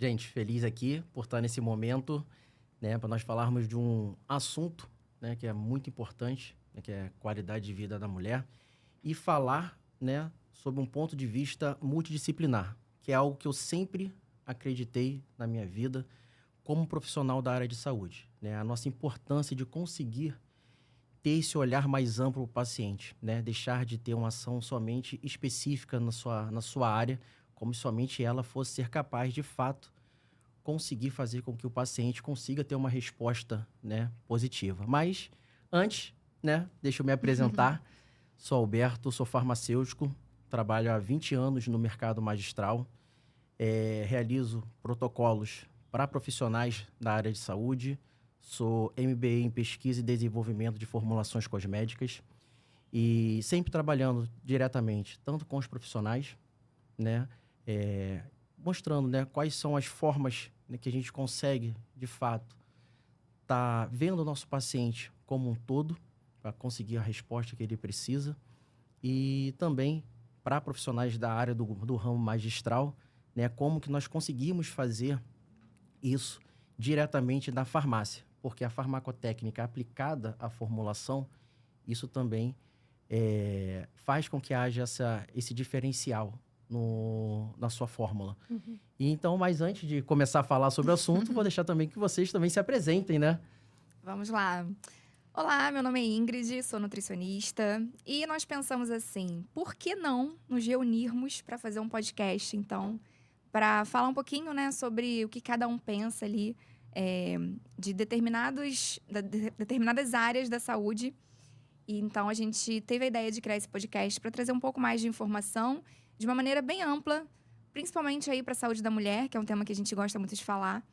Gente, feliz aqui por estar nesse momento, né, para nós falarmos de um assunto, né, que é muito importante, né, que é a qualidade de vida da mulher, e falar, né, sobre um ponto de vista multidisciplinar, que é algo que eu sempre acreditei na minha vida como profissional da área de saúde, né, a nossa importância de conseguir ter esse olhar mais amplo para o paciente, né, deixar de ter uma ação somente específica na sua área, como se somente ela fosse ser capaz, de fato, conseguir fazer com que o paciente consiga ter uma resposta, né, positiva. Mas, antes, né, deixa eu me apresentar. Sou Alberto, sou farmacêutico, trabalho há 20 anos no mercado magistral, realizo protocolos para profissionais da área de saúde, sou MBA em pesquisa e desenvolvimento de formulações cosméticas e sempre trabalhando diretamente, tanto com os profissionais, né, mostrando, né, quais são as formas, né, que a gente consegue, de fato, tá vendo o nosso paciente como um todo, para conseguir a resposta que ele precisa, e também para profissionais da área do ramo magistral, né, como que nós conseguimos fazer isso diretamente na farmácia, porque a farmacotécnica aplicada à formulação, isso também faz com que haja esse diferencial na sua fórmula. E então, mas antes de começar a falar sobre o assunto, vou deixar também que vocês também se apresentem, né? Vamos lá. Olá, meu nome é Ingrid, sou nutricionista e nós pensamos assim, por que não nos reunirmos para fazer um podcast, então, para falar um pouquinho, né, sobre o que cada um pensa ali de determinadas áreas da saúde. E então a gente teve a ideia de criar esse podcast para trazer um pouco mais de informação de uma maneira bem ampla, principalmente aí para a saúde da mulher, que é um tema que a gente gosta muito de falar.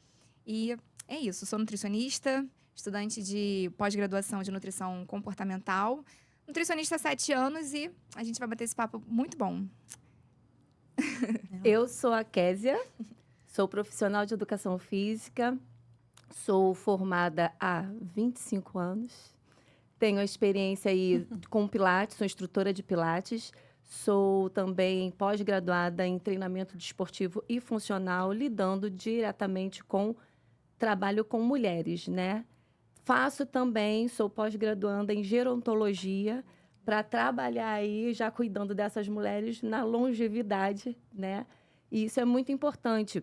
E é isso, sou nutricionista, estudante de pós-graduação de nutrição comportamental, nutricionista há 7 anos e a gente vai bater esse papo muito bom. Eu sou a Késia, sou profissional de educação física, sou formada há 25 anos, tenho experiência aí com Pilates, sou instrutora de Pilates, sou também pós-graduada em treinamento desportivo e funcional, lidando diretamente com trabalho com mulheres, né? Faço também, sou pós-graduanda em gerontologia, para trabalhar aí já cuidando dessas mulheres na longevidade, né? E isso é muito importante.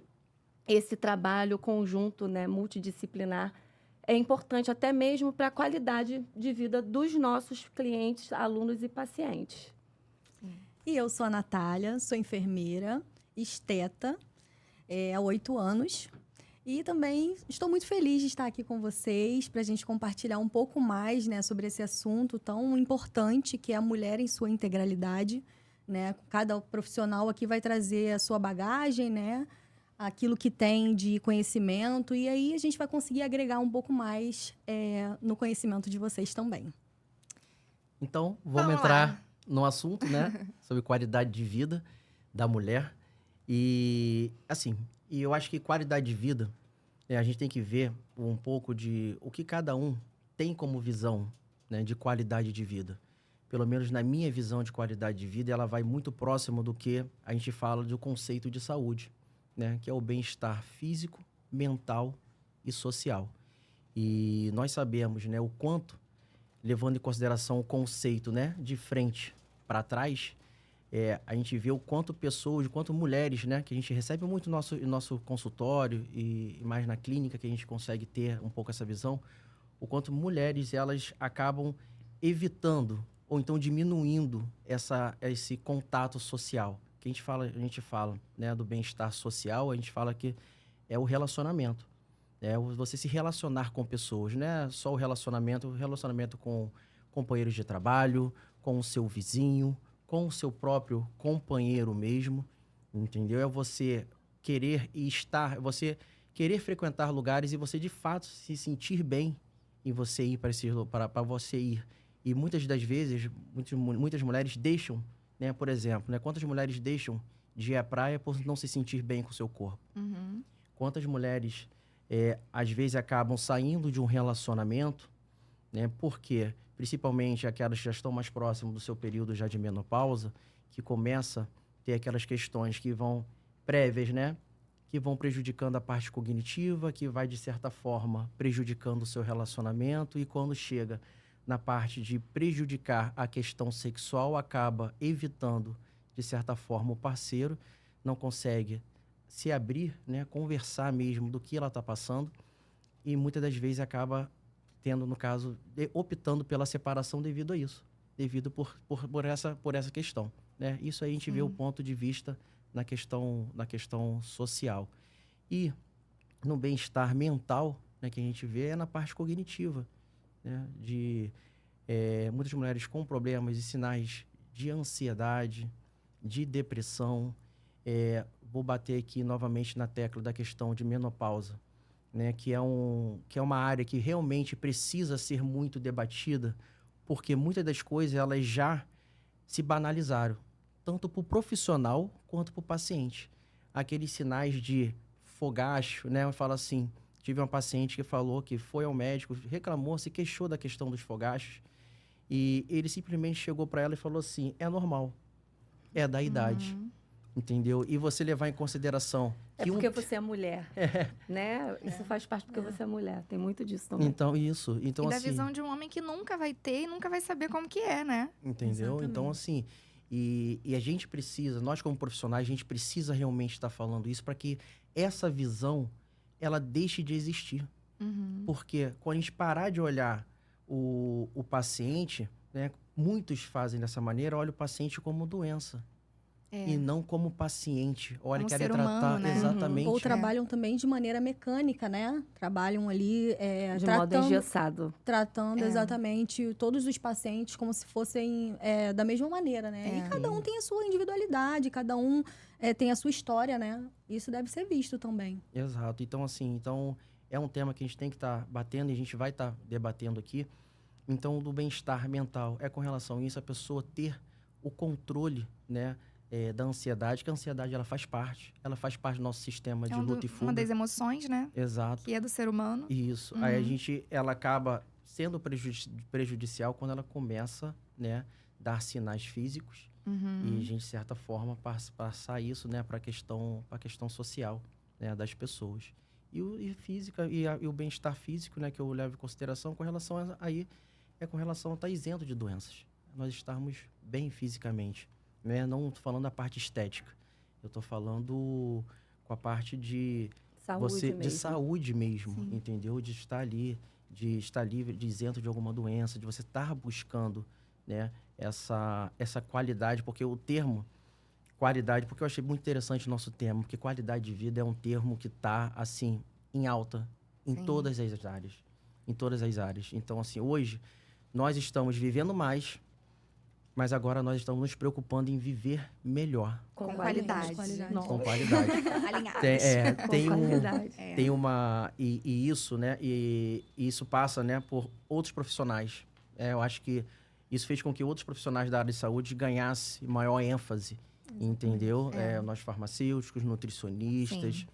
Esse trabalho conjunto, né, multidisciplinar, é importante até mesmo para a qualidade de vida dos nossos clientes, alunos e pacientes. E eu sou a Natália, sou enfermeira, esteta, há 8 anos. E também estou muito feliz de estar aqui com vocês para a gente compartilhar um pouco mais, né, sobre esse assunto tão importante que é a mulher em sua integralidade, né? Cada profissional aqui vai trazer a sua bagagem, né? Aquilo que tem de conhecimento, e aí a gente vai conseguir agregar um pouco mais no conhecimento de vocês também. Então, vamos Vamos entrar lá. no assunto, né? Sobre qualidade de vida da mulher. E, assim, eu acho que qualidade de vida, né, a gente tem que ver um pouco de o que cada um tem como visão, né, de qualidade de vida. Pelo menos na minha visão de qualidade de vida, ela vai muito próximo do que a gente fala do conceito de saúde, né? Que é o bem-estar físico, mental e social. E nós sabemos, né, o quanto, levando em consideração o conceito, né, de frente para trás, a gente vê o quanto pessoas, o quanto mulheres, né, que a gente recebe muito no nosso consultório e mais na clínica que a gente consegue ter um pouco essa visão, o quanto mulheres, elas acabam evitando ou então diminuindo esse contato social. Que a gente fala, né, do bem-estar social, a gente fala que é o relacionamento. Você se relacionar com pessoas, não é só o relacionamento com companheiros de trabalho, com o seu vizinho, com o seu próprio companheiro mesmo, entendeu? É você querer você querer frequentar lugares e você de fato se sentir bem em você ir para você ir. E muitas das vezes, muitas mulheres deixam, né, por exemplo, né, quantas mulheres deixam de ir à praia por não se sentir bem com o seu corpo? Quantas mulheres, às vezes, acabam saindo de um relacionamento, né? Porque, principalmente aquelas que já estão mais próximas do seu período já de menopausa, que começa a ter aquelas questões que vão prévias, né? que vão prejudicando a parte cognitiva, que vai, de certa forma, prejudicando o seu relacionamento. E quando chega na parte de prejudicar a questão sexual, acaba evitando, de certa forma, o parceiro, não consegue se abrir, né, conversar mesmo do que ela está passando. E muitas das vezes acaba tendo, no caso, optando pela separação devido a isso. Devido por essa questão, né? Isso aí a gente vê o ponto de vista na questão social. E no bem-estar mental, né, que a gente vê é na parte cognitiva, né? De muitas mulheres com problemas e sinais de ansiedade, de depressão. Vou bater aqui novamente na tecla da questão de menopausa, né? Que é uma área que realmente precisa ser muito debatida, porque muitas das coisas elas já se banalizaram, tanto para o profissional quanto para o paciente. Aqueles sinais de fogacho, né? Eu falo assim, tive uma paciente que falou que foi ao médico, reclamou, se queixou da questão dos fogachos, e ele simplesmente chegou para ela e falou assim, é normal, é da idade, entendeu? E você levar em consideração... É que porque você é mulher, né? Isso faz parte porque você é mulher, tem muito disso também. Então, isso. Então, E da assim, visão de um homem que nunca vai ter e nunca vai saber como que é, né? entendeu? Exatamente. Então, assim, e a gente precisa, nós como profissionais, a gente precisa realmente estar falando isso para que essa visão, ela deixe de existir. Porque quando a gente parar de olhar o paciente, né, muitos fazem dessa maneira, olha o paciente como doença. E não como paciente. Olha, Como querem ser tratar humano, né? exatamente. Ou trabalham também de maneira mecânica, né? Trabalham ali De modo engessado. tratando exatamente todos os pacientes como se fossem da mesma maneira, né? E cada um tem a sua individualidade, cada um tem a sua história, né? Isso deve ser visto também. Exato. Então, assim, é um tema que a gente tem que estar batendo e a gente vai estar debatendo aqui. Então, do bem-estar mental é com relação a isso, a pessoa ter o controle, né, da ansiedade, que a ansiedade ela faz parte do nosso sistema de luta e fuga. Uma das emoções, né? Exato. Que é do ser humano. Isso. Aí ela acaba sendo prejudicial quando ela começa, né, dar sinais físicos e a gente, de certa forma, passar isso, né, para a questão social, né, das pessoas. E física e o bem-estar físico, né, que eu levo em consideração com relação com relação a estar isento de doenças. Nós estarmos bem fisicamente, né? Não estou falando da parte estética. Eu estou falando com a parte de saúde mesmo, entendeu? De estar ali, de estar livre, de isento de alguma doença, de você estar buscando, né, essa qualidade, porque o termo qualidade, porque eu achei muito interessante o nosso termo, porque qualidade de vida é um termo que está, assim, em alta em todas as áreas. Em todas as áreas. Então, assim, hoje, nós estamos vivendo mais, mas agora nós estamos nos preocupando em viver melhor. Com qualidade. Com qualidade. Alinhados. Tem uma... E isso, né? E isso passa, né, por outros profissionais. Eu acho que isso fez com que outros profissionais da área de saúde ganhassem maior ênfase. Entendeu? Nós farmacêuticos, nutricionistas,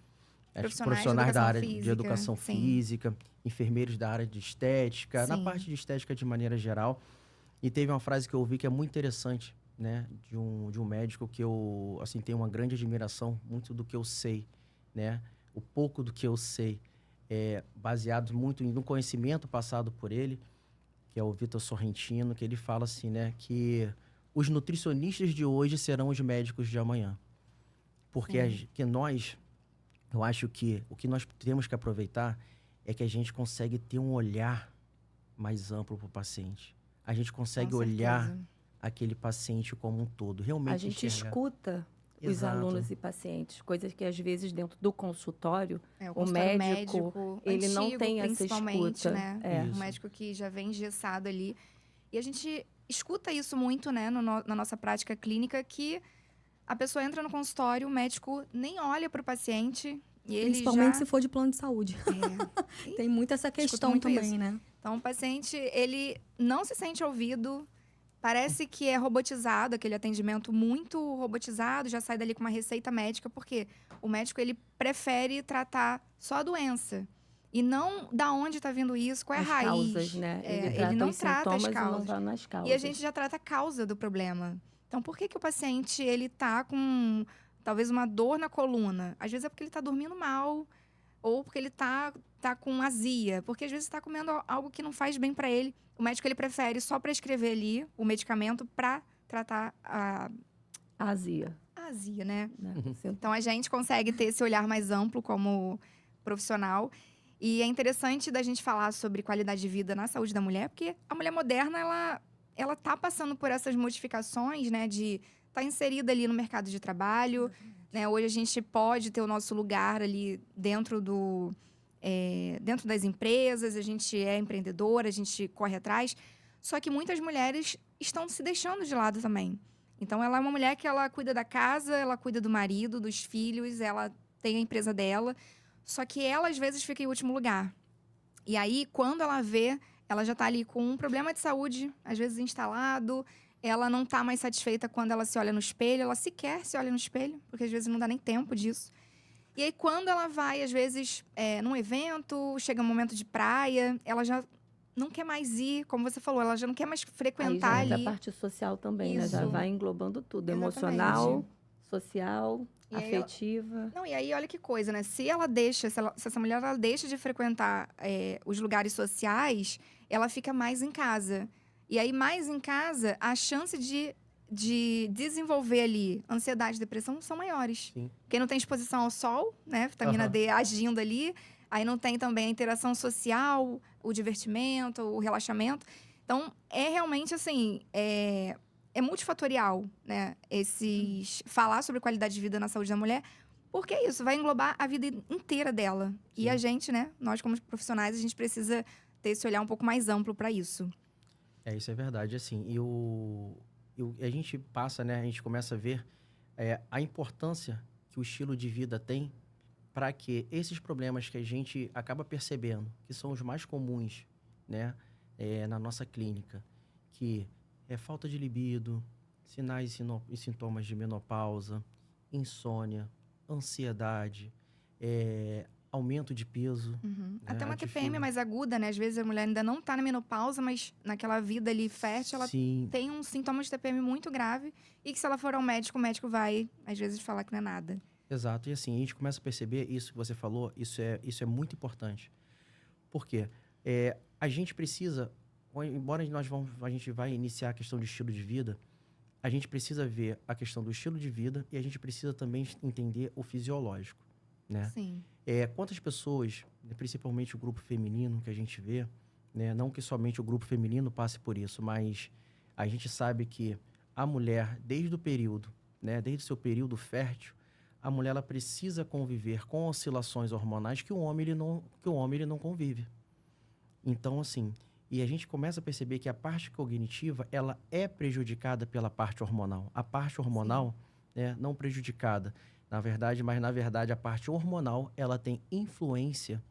profissionais da área de educação física, enfermeiros da área de estética, na parte de estética de maneira geral. E teve uma frase que eu ouvi que é muito interessante, né? De um médico que eu, assim, tenho uma grande admiração, muito do que eu sei, né? O pouco do que eu sei baseado muito no conhecimento passado por ele, que é o Vitor Sorrentino, que ele fala assim, né? Que os nutricionistas de hoje serão os médicos de amanhã. Porque eu acho que o que nós temos que aproveitar é que a gente consegue ter um olhar mais amplo para o paciente. A gente consegue olhar aquele paciente como um todo, realmente a gente escuta os alunos e pacientes, coisas que às vezes dentro do consultório, o médico ele não tem essa escuta. Né? Um médico que já vem engessado ali. E a gente escuta isso muito, né, na nossa prática clínica, que a pessoa entra no consultório, o médico nem olha para o paciente e ele principalmente se for de plano de saúde. Tem muito essa questão também, né? Então, o paciente, ele não se sente ouvido, parece que é robotizado, aquele atendimento muito robotizado, já sai dali com uma receita médica, porque o médico, ele prefere tratar só a doença. E não da onde está vindo isso, qual é a raiz. Causas, né? Ele não trata as causas. Não vai nas causas. E a gente já trata a causa do problema. Então, por que o paciente, ele tá com talvez uma dor na coluna. Às vezes é porque ele tá dormindo mal, ou porque ele tá com azia, porque às vezes tá comendo algo que não faz bem para ele. O médico, ele prefere só prescrever ali o medicamento para tratar a Azia. azia, né? Né? Então, a gente consegue ter esse olhar mais amplo como profissional. E é interessante da gente falar sobre qualidade de vida na saúde da mulher, porque a mulher moderna, ela tá passando por essas modificações, né? De estar inserida ali no mercado de trabalho, né? Hoje a gente pode ter o nosso lugar ali dentro dentro das empresas, a gente é empreendedora, a gente corre atrás. Só que muitas mulheres estão se deixando de lado também. Então, ela é uma mulher que ela cuida da casa, ela cuida do marido, dos filhos, ela tem a empresa dela. Só que ela, às vezes, fica em último lugar. E aí, quando ela vê, ela já tá ali com um problema de saúde, às vezes instalado. Ela não tá mais satisfeita quando ela se olha no espelho. Ela sequer se olha no espelho, porque às vezes não dá nem tempo disso. E aí, quando ela vai, às vezes, num evento, chega um momento de praia, ela já não quer mais ir, como você falou, ela já não quer mais frequentar Aí já ali. entra a parte social também, né? Já Isso. vai englobando tudo. Exatamente. Emocional, social, E aí ela- afetiva. Não, e aí olha que coisa, né? Se essa mulher ela deixa de frequentar os lugares sociais, ela fica mais em casa. E aí, mais em casa, a chance de desenvolver ali ansiedade e depressão são maiores. Sim. Porque não tem exposição ao sol, né? Vitamina Aham. D agindo ali. Aí não tem também a interação social, o divertimento, o relaxamento. Então, é realmente assim, é multifatorial, né? Falar sobre qualidade de vida na saúde da mulher, porque isso vai englobar a vida inteira dela. E Sim. a gente, né? Nós, como profissionais, a gente precisa ter esse olhar um pouco mais amplo para isso. Isso é verdade, assim. A gente passa, né? A gente começa a ver a importância que o estilo de vida tem para que esses problemas que a gente acaba percebendo, que são os mais comuns, né? Na nossa clínica, que é falta de libido, sinais e sintomas de menopausa, insônia, ansiedade, aumento de peso. Uhum. Né? Até uma A TPM difícil- mais aguda, né? Às vezes a mulher ainda não tá na menopausa, mas naquela vida ali fértil, ela Sim, tem um sintoma de TPM muito grave e que se ela for ao médico, o médico vai, às vezes, falar que não é nada. exato. E assim, a gente começa a perceber isso que você falou, isso é muito importante. Por quê? A gente precisa, embora a gente vai iniciar a questão de estilo de vida, a gente precisa ver a questão do estilo de vida e a gente precisa também entender o fisiológico, né? Sim. Quantas pessoas, principalmente o grupo feminino que a gente vê, né? Não que somente o grupo feminino passe por isso, mas a gente sabe que a mulher, desde o período, né? Desde o seu período fértil, a mulher ela precisa conviver com oscilações hormonais que o homem ele não convive. Então, assim, e a gente começa a perceber que a parte cognitiva, ela é prejudicada pela parte hormonal. A parte hormonal, né, não prejudicada, na verdade, mas na verdade a parte hormonal, ela tem influência,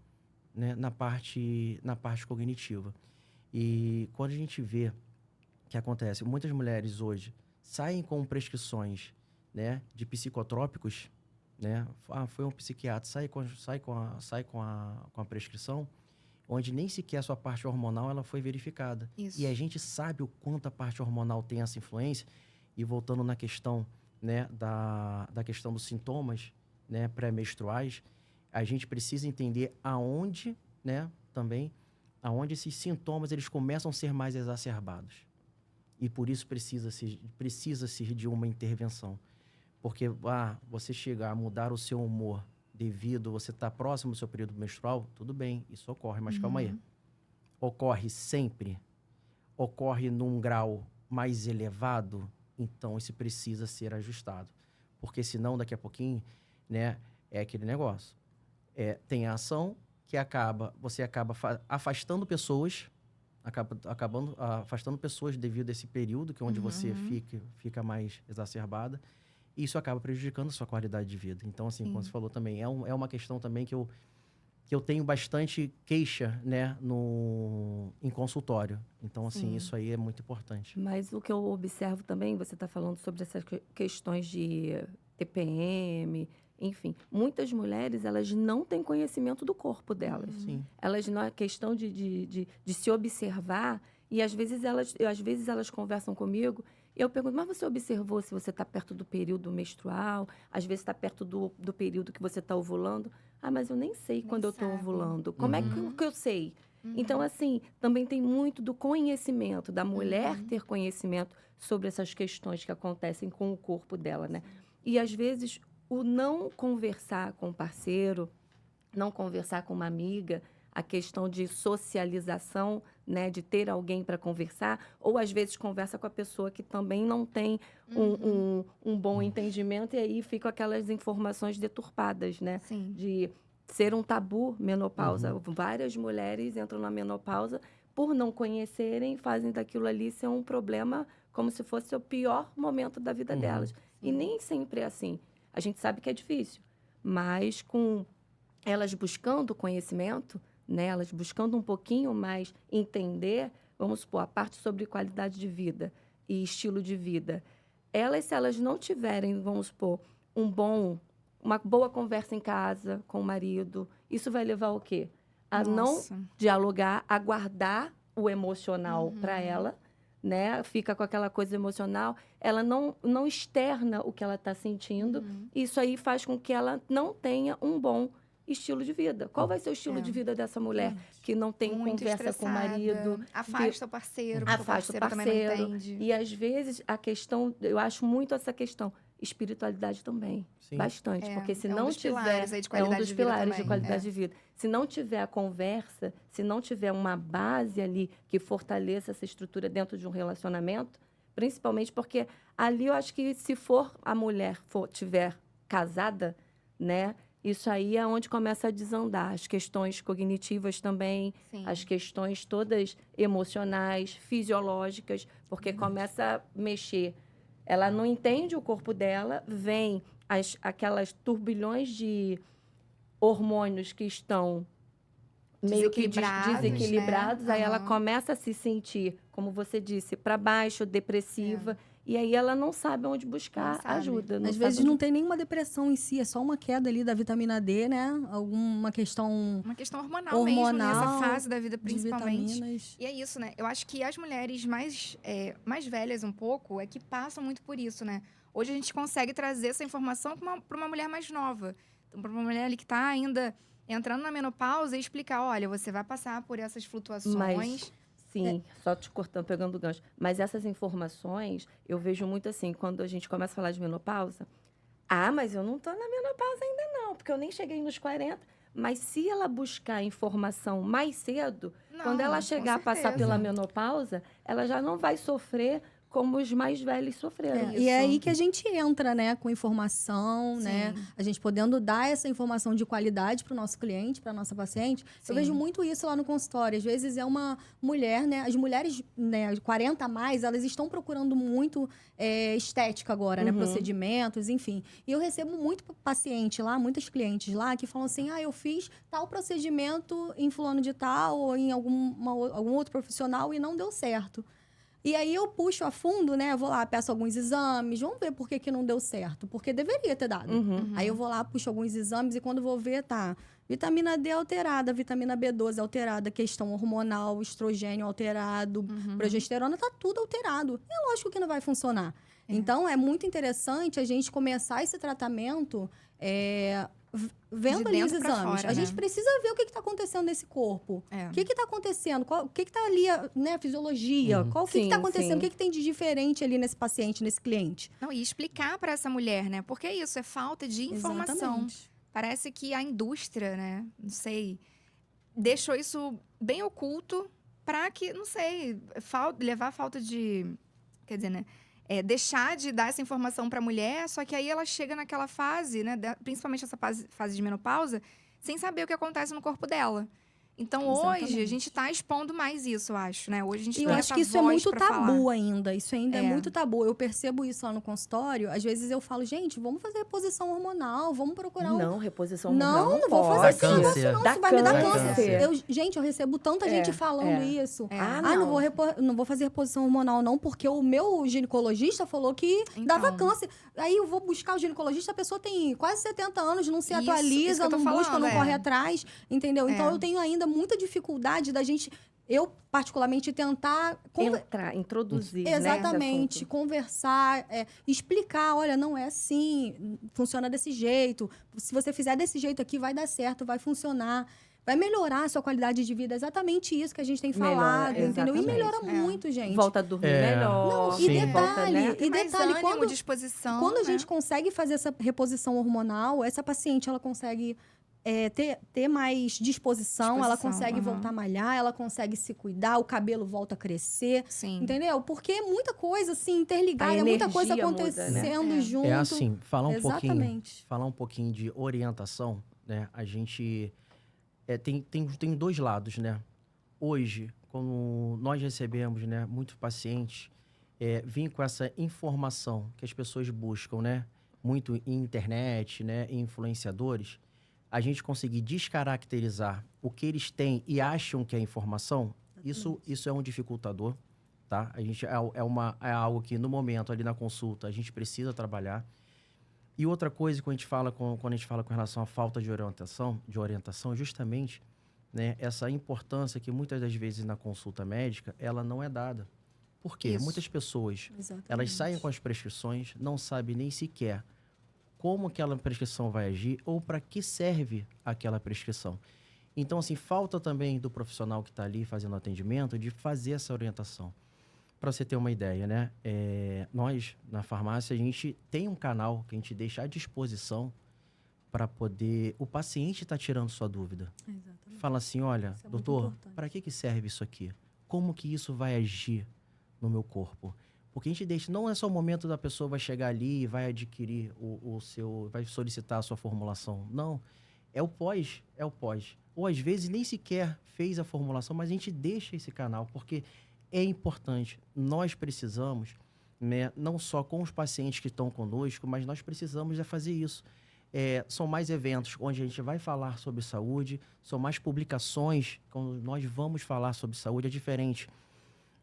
né, na parte cognitiva. E quando a gente vê o que acontece, muitas mulheres hoje saem com prescrições, né, de psicotrópicos, né? Foi um psiquiatra, sai com a prescrição, onde nem sequer a sua parte hormonal ela foi verificada. Isso. E a gente sabe o quanto a parte hormonal tem essa influência. E voltando na questão, né, da questão dos sintomas, né, pré-menstruais, a gente precisa entender aonde, né, também, aonde esses sintomas eles começam a ser mais exacerbados. E por isso precisa-se de uma intervenção. Porque você chegar a mudar o seu humor devido você estar próximo do seu período menstrual, tudo bem, isso ocorre, mas calma aí. Ocorre sempre? Ocorre num grau mais elevado? Então, isso precisa ser ajustado. Porque senão, daqui a pouquinho, né, é aquele negócio. Tem a ação que você acaba afastando pessoas, acabando afastando pessoas devido a esse período, que é onde você fica mais exacerbada. E isso acaba prejudicando a sua qualidade de vida. Então, assim, como você falou também, é uma questão também que eu tenho bastante queixa, né, em consultório. Então, assim, isso aí é muito importante. Mas o que eu observo também, você está falando sobre essas questões de TPM, enfim. Muitas mulheres, elas não têm conhecimento do corpo delas. Sim. Elas, na questão de se observar, e às vezes elas conversam comigo E eu pergunto, mas você observou se você está perto do período menstrual? Às vezes está perto do período que você está ovulando. Ah, mas eu nem sei quando eu estou sabe. ovulando. Como é que eu sei? Então, assim, também tem muito do conhecimento, da mulher ter conhecimento sobre essas questões que acontecem com o corpo dela, né? E, às vezes, o não conversar com o parceiro, não conversar com uma amiga, a questão de socialização, né, de ter alguém para conversar, ou às vezes conversa com a pessoa que também não tem um bom entendimento, e aí ficam aquelas informações deturpadas, né? Sim. De ser um tabu menopausa. Várias mulheres entram na menopausa por não conhecerem, fazem daquilo ali ser um problema como se fosse o pior momento da vida delas. E nem sempre é assim. A gente sabe que é difícil, mas com elas buscando conhecimento, né, elas buscando um pouquinho mais entender, vamos supor, a parte sobre qualidade de vida e estilo de vida. Elas, se elas não tiverem, vamos supor, uma boa conversa em casa com o marido, isso vai levar ao quê? A não dialogar, a guardar o emocional para ela, né? Fica com aquela coisa emocional, ela não externa o que ela está sentindo. Isso aí faz com que ela não tenha um bom estilo de vida. Qual vai ser o estilo de vida dessa mulher que não tem Muito conversa com o marido? Afasta o parceiro, porque Afasta o parceiro. também não entende. E, às vezes, a questão... Eu acho muito essa questão. Espiritualidade também. Sim. Bastante. Porque se não dos tiver... pilares aí de É um qualidade dos de vida pilares de também. qualidade de vida. Se não tiver a conversa, se não tiver uma base ali que fortaleça essa estrutura dentro de um relacionamento, principalmente porque ali eu acho que se a mulher tiver casada, né? Isso aí é onde começa a desandar. As questões cognitivas também, as questões todas emocionais, fisiológicas, porque começa a mexer. Ela não entende o corpo dela, vem aquelas turbilhões de hormônios que estão meio que desequilibrados, aí ela começa a se sentir, como você disse, para baixo, depressiva. E aí ela não sabe onde buscar ajuda. Às vezes não tem nenhuma depressão em si, é só uma queda ali da vitamina D, né? Alguma questão... Uma questão hormonal mesmo, nessa fase da vida, principalmente. Vitaminas. E é isso, né? Eu acho que as mulheres mais velhas um pouco é que passam muito por isso, né? Hoje a gente consegue trazer essa informação para uma mulher mais nova. Então, para uma mulher ali que está ainda entrando na menopausa e explicar, olha, você vai passar por essas flutuações... Sim, só te cortando, pegando o gancho. Mas essas informações, eu vejo muito assim, quando a gente começa a falar de menopausa. Ah, mas eu não estou na menopausa ainda não, porque eu nem cheguei nos 40. Mas se ela buscar informação mais cedo, quando ela chegar a passar pela menopausa, ela já não vai sofrer como os mais velhos sofreram. E é aí que a gente entra, né, com informação, né? A gente podendo dar essa informação de qualidade para o nosso cliente, para a nossa paciente. Eu vejo muito isso lá no consultório. Às vezes é uma mulher, né? As mulheres, né, 40 a mais, elas estão procurando muito estética agora, né? Procedimentos, enfim. E eu recebo muito paciente lá, muitas clientes lá, que falam assim, eu fiz tal procedimento em fulano de tal ou em algum outro profissional e não deu certo. E aí eu puxo a fundo, né? Eu vou lá, peço alguns exames, vamos ver por que não deu certo. Porque deveria ter dado. Aí eu vou lá, puxo alguns exames e quando vou ver, tá... Vitamina D alterada, vitamina B12 alterada, questão hormonal, estrogênio alterado, progesterona, tá tudo alterado. É lógico que não vai funcionar. Então, é muito interessante a gente começar esse tratamento vendo ali os exames. Fora, a gente precisa ver o que está acontecendo nesse corpo. O que está acontecendo? O que está ali, né, a fisiologia? O que está acontecendo? O que tem de diferente ali nesse paciente, nesse cliente? Não, e explicar para essa mulher, né? Porque é isso, é falta de informação. Exatamente. Parece que a indústria, né? Não sei, deixou isso bem oculto para que, não sei, levar a falta de... Quer dizer, né? Deixar de dar essa informação para a mulher, só que aí ela chega naquela fase, né, principalmente essa fase de menopausa, sem saber o que acontece no corpo dela. Então, hoje, a gente está expondo mais isso, eu acho, né? Hoje a gente eu tem acho essa que isso é voz muito pra tabu falar. ainda. Isso ainda é muito tabu. Eu percebo isso lá no consultório. Às vezes eu falo, gente, vamos fazer reposição hormonal, vamos procurar Não, reposição hormonal não vou fazer esse negócio não, isso vai me dar câncer. Gente, eu recebo tanta gente falando isso. Não. Não vou fazer reposição hormonal não, porque o meu ginecologista falou que dava câncer. Aí eu vou buscar o ginecologista, a pessoa tem quase 70 anos, não se atualiza, não busca, não corre atrás, entendeu? Então eu tenho ainda muita dificuldade da gente eu particularmente tentar Introduzir, exatamente, né, conversar, explicar, olha, não é assim, funciona desse jeito. Se você fizer desse jeito aqui, vai dar certo, vai funcionar, vai melhorar a sua qualidade de vida. Exatamente isso que a gente tem falado, entendeu? E exatamente. melhora muito, gente. Volta a dormir melhor. Não, Sim. e volta, né? Tem mais detalhe, ânimo, disposição, quando a né? gente consegue fazer essa reposição hormonal, essa paciente, ela consegue ter mais disposição, ela consegue voltar a malhar, ela consegue se cuidar, o cabelo volta a crescer, Sim. entendeu? Porque é muita coisa, assim, interligada, é muita coisa energia muda, acontecendo né? junto. É assim, falar Exatamente. um pouquinho de orientação, né? A gente tem dois lados, né? Hoje, quando nós recebemos, né, muitos pacientes, vêm com essa informação que as pessoas buscam, né? Muito em internet, né? Em influenciadores, a gente conseguir descaracterizar o que eles têm e acham que é informação, isso é um dificultador, tá? A gente é algo que no momento ali na consulta a gente precisa trabalhar. E outra coisa que quando a gente fala com relação à falta de orientação, justamente, né, essa importância que muitas das vezes na consulta médica ela não é dada. Por quê? Isso. Muitas pessoas, Exatamente. elas saem com as prescrições, não sabem nem sequer como aquela prescrição vai agir ou para que serve aquela prescrição. Então, assim, falta também do profissional que está ali fazendo atendimento de fazer essa orientação. Para você ter uma ideia, né? Nós, na farmácia, a gente tem um canal que a gente deixa à disposição para poder... O paciente está tirando sua dúvida. Exatamente. Fala assim, olha, Isso é muito doutor, importante. para que serve isso aqui? Como que isso vai agir no meu corpo? Porque a gente deixa, não é só o momento da pessoa vai chegar ali e vai adquirir vai solicitar a sua formulação. Não, é o pós. Ou às vezes nem sequer fez a formulação, mas a gente deixa esse canal, porque é importante. Nós precisamos, né, não só com os pacientes que estão conosco, mas nós precisamos fazer isso. São mais eventos onde a gente vai falar sobre saúde, são mais publicações, quando nós vamos falar sobre saúde, é diferente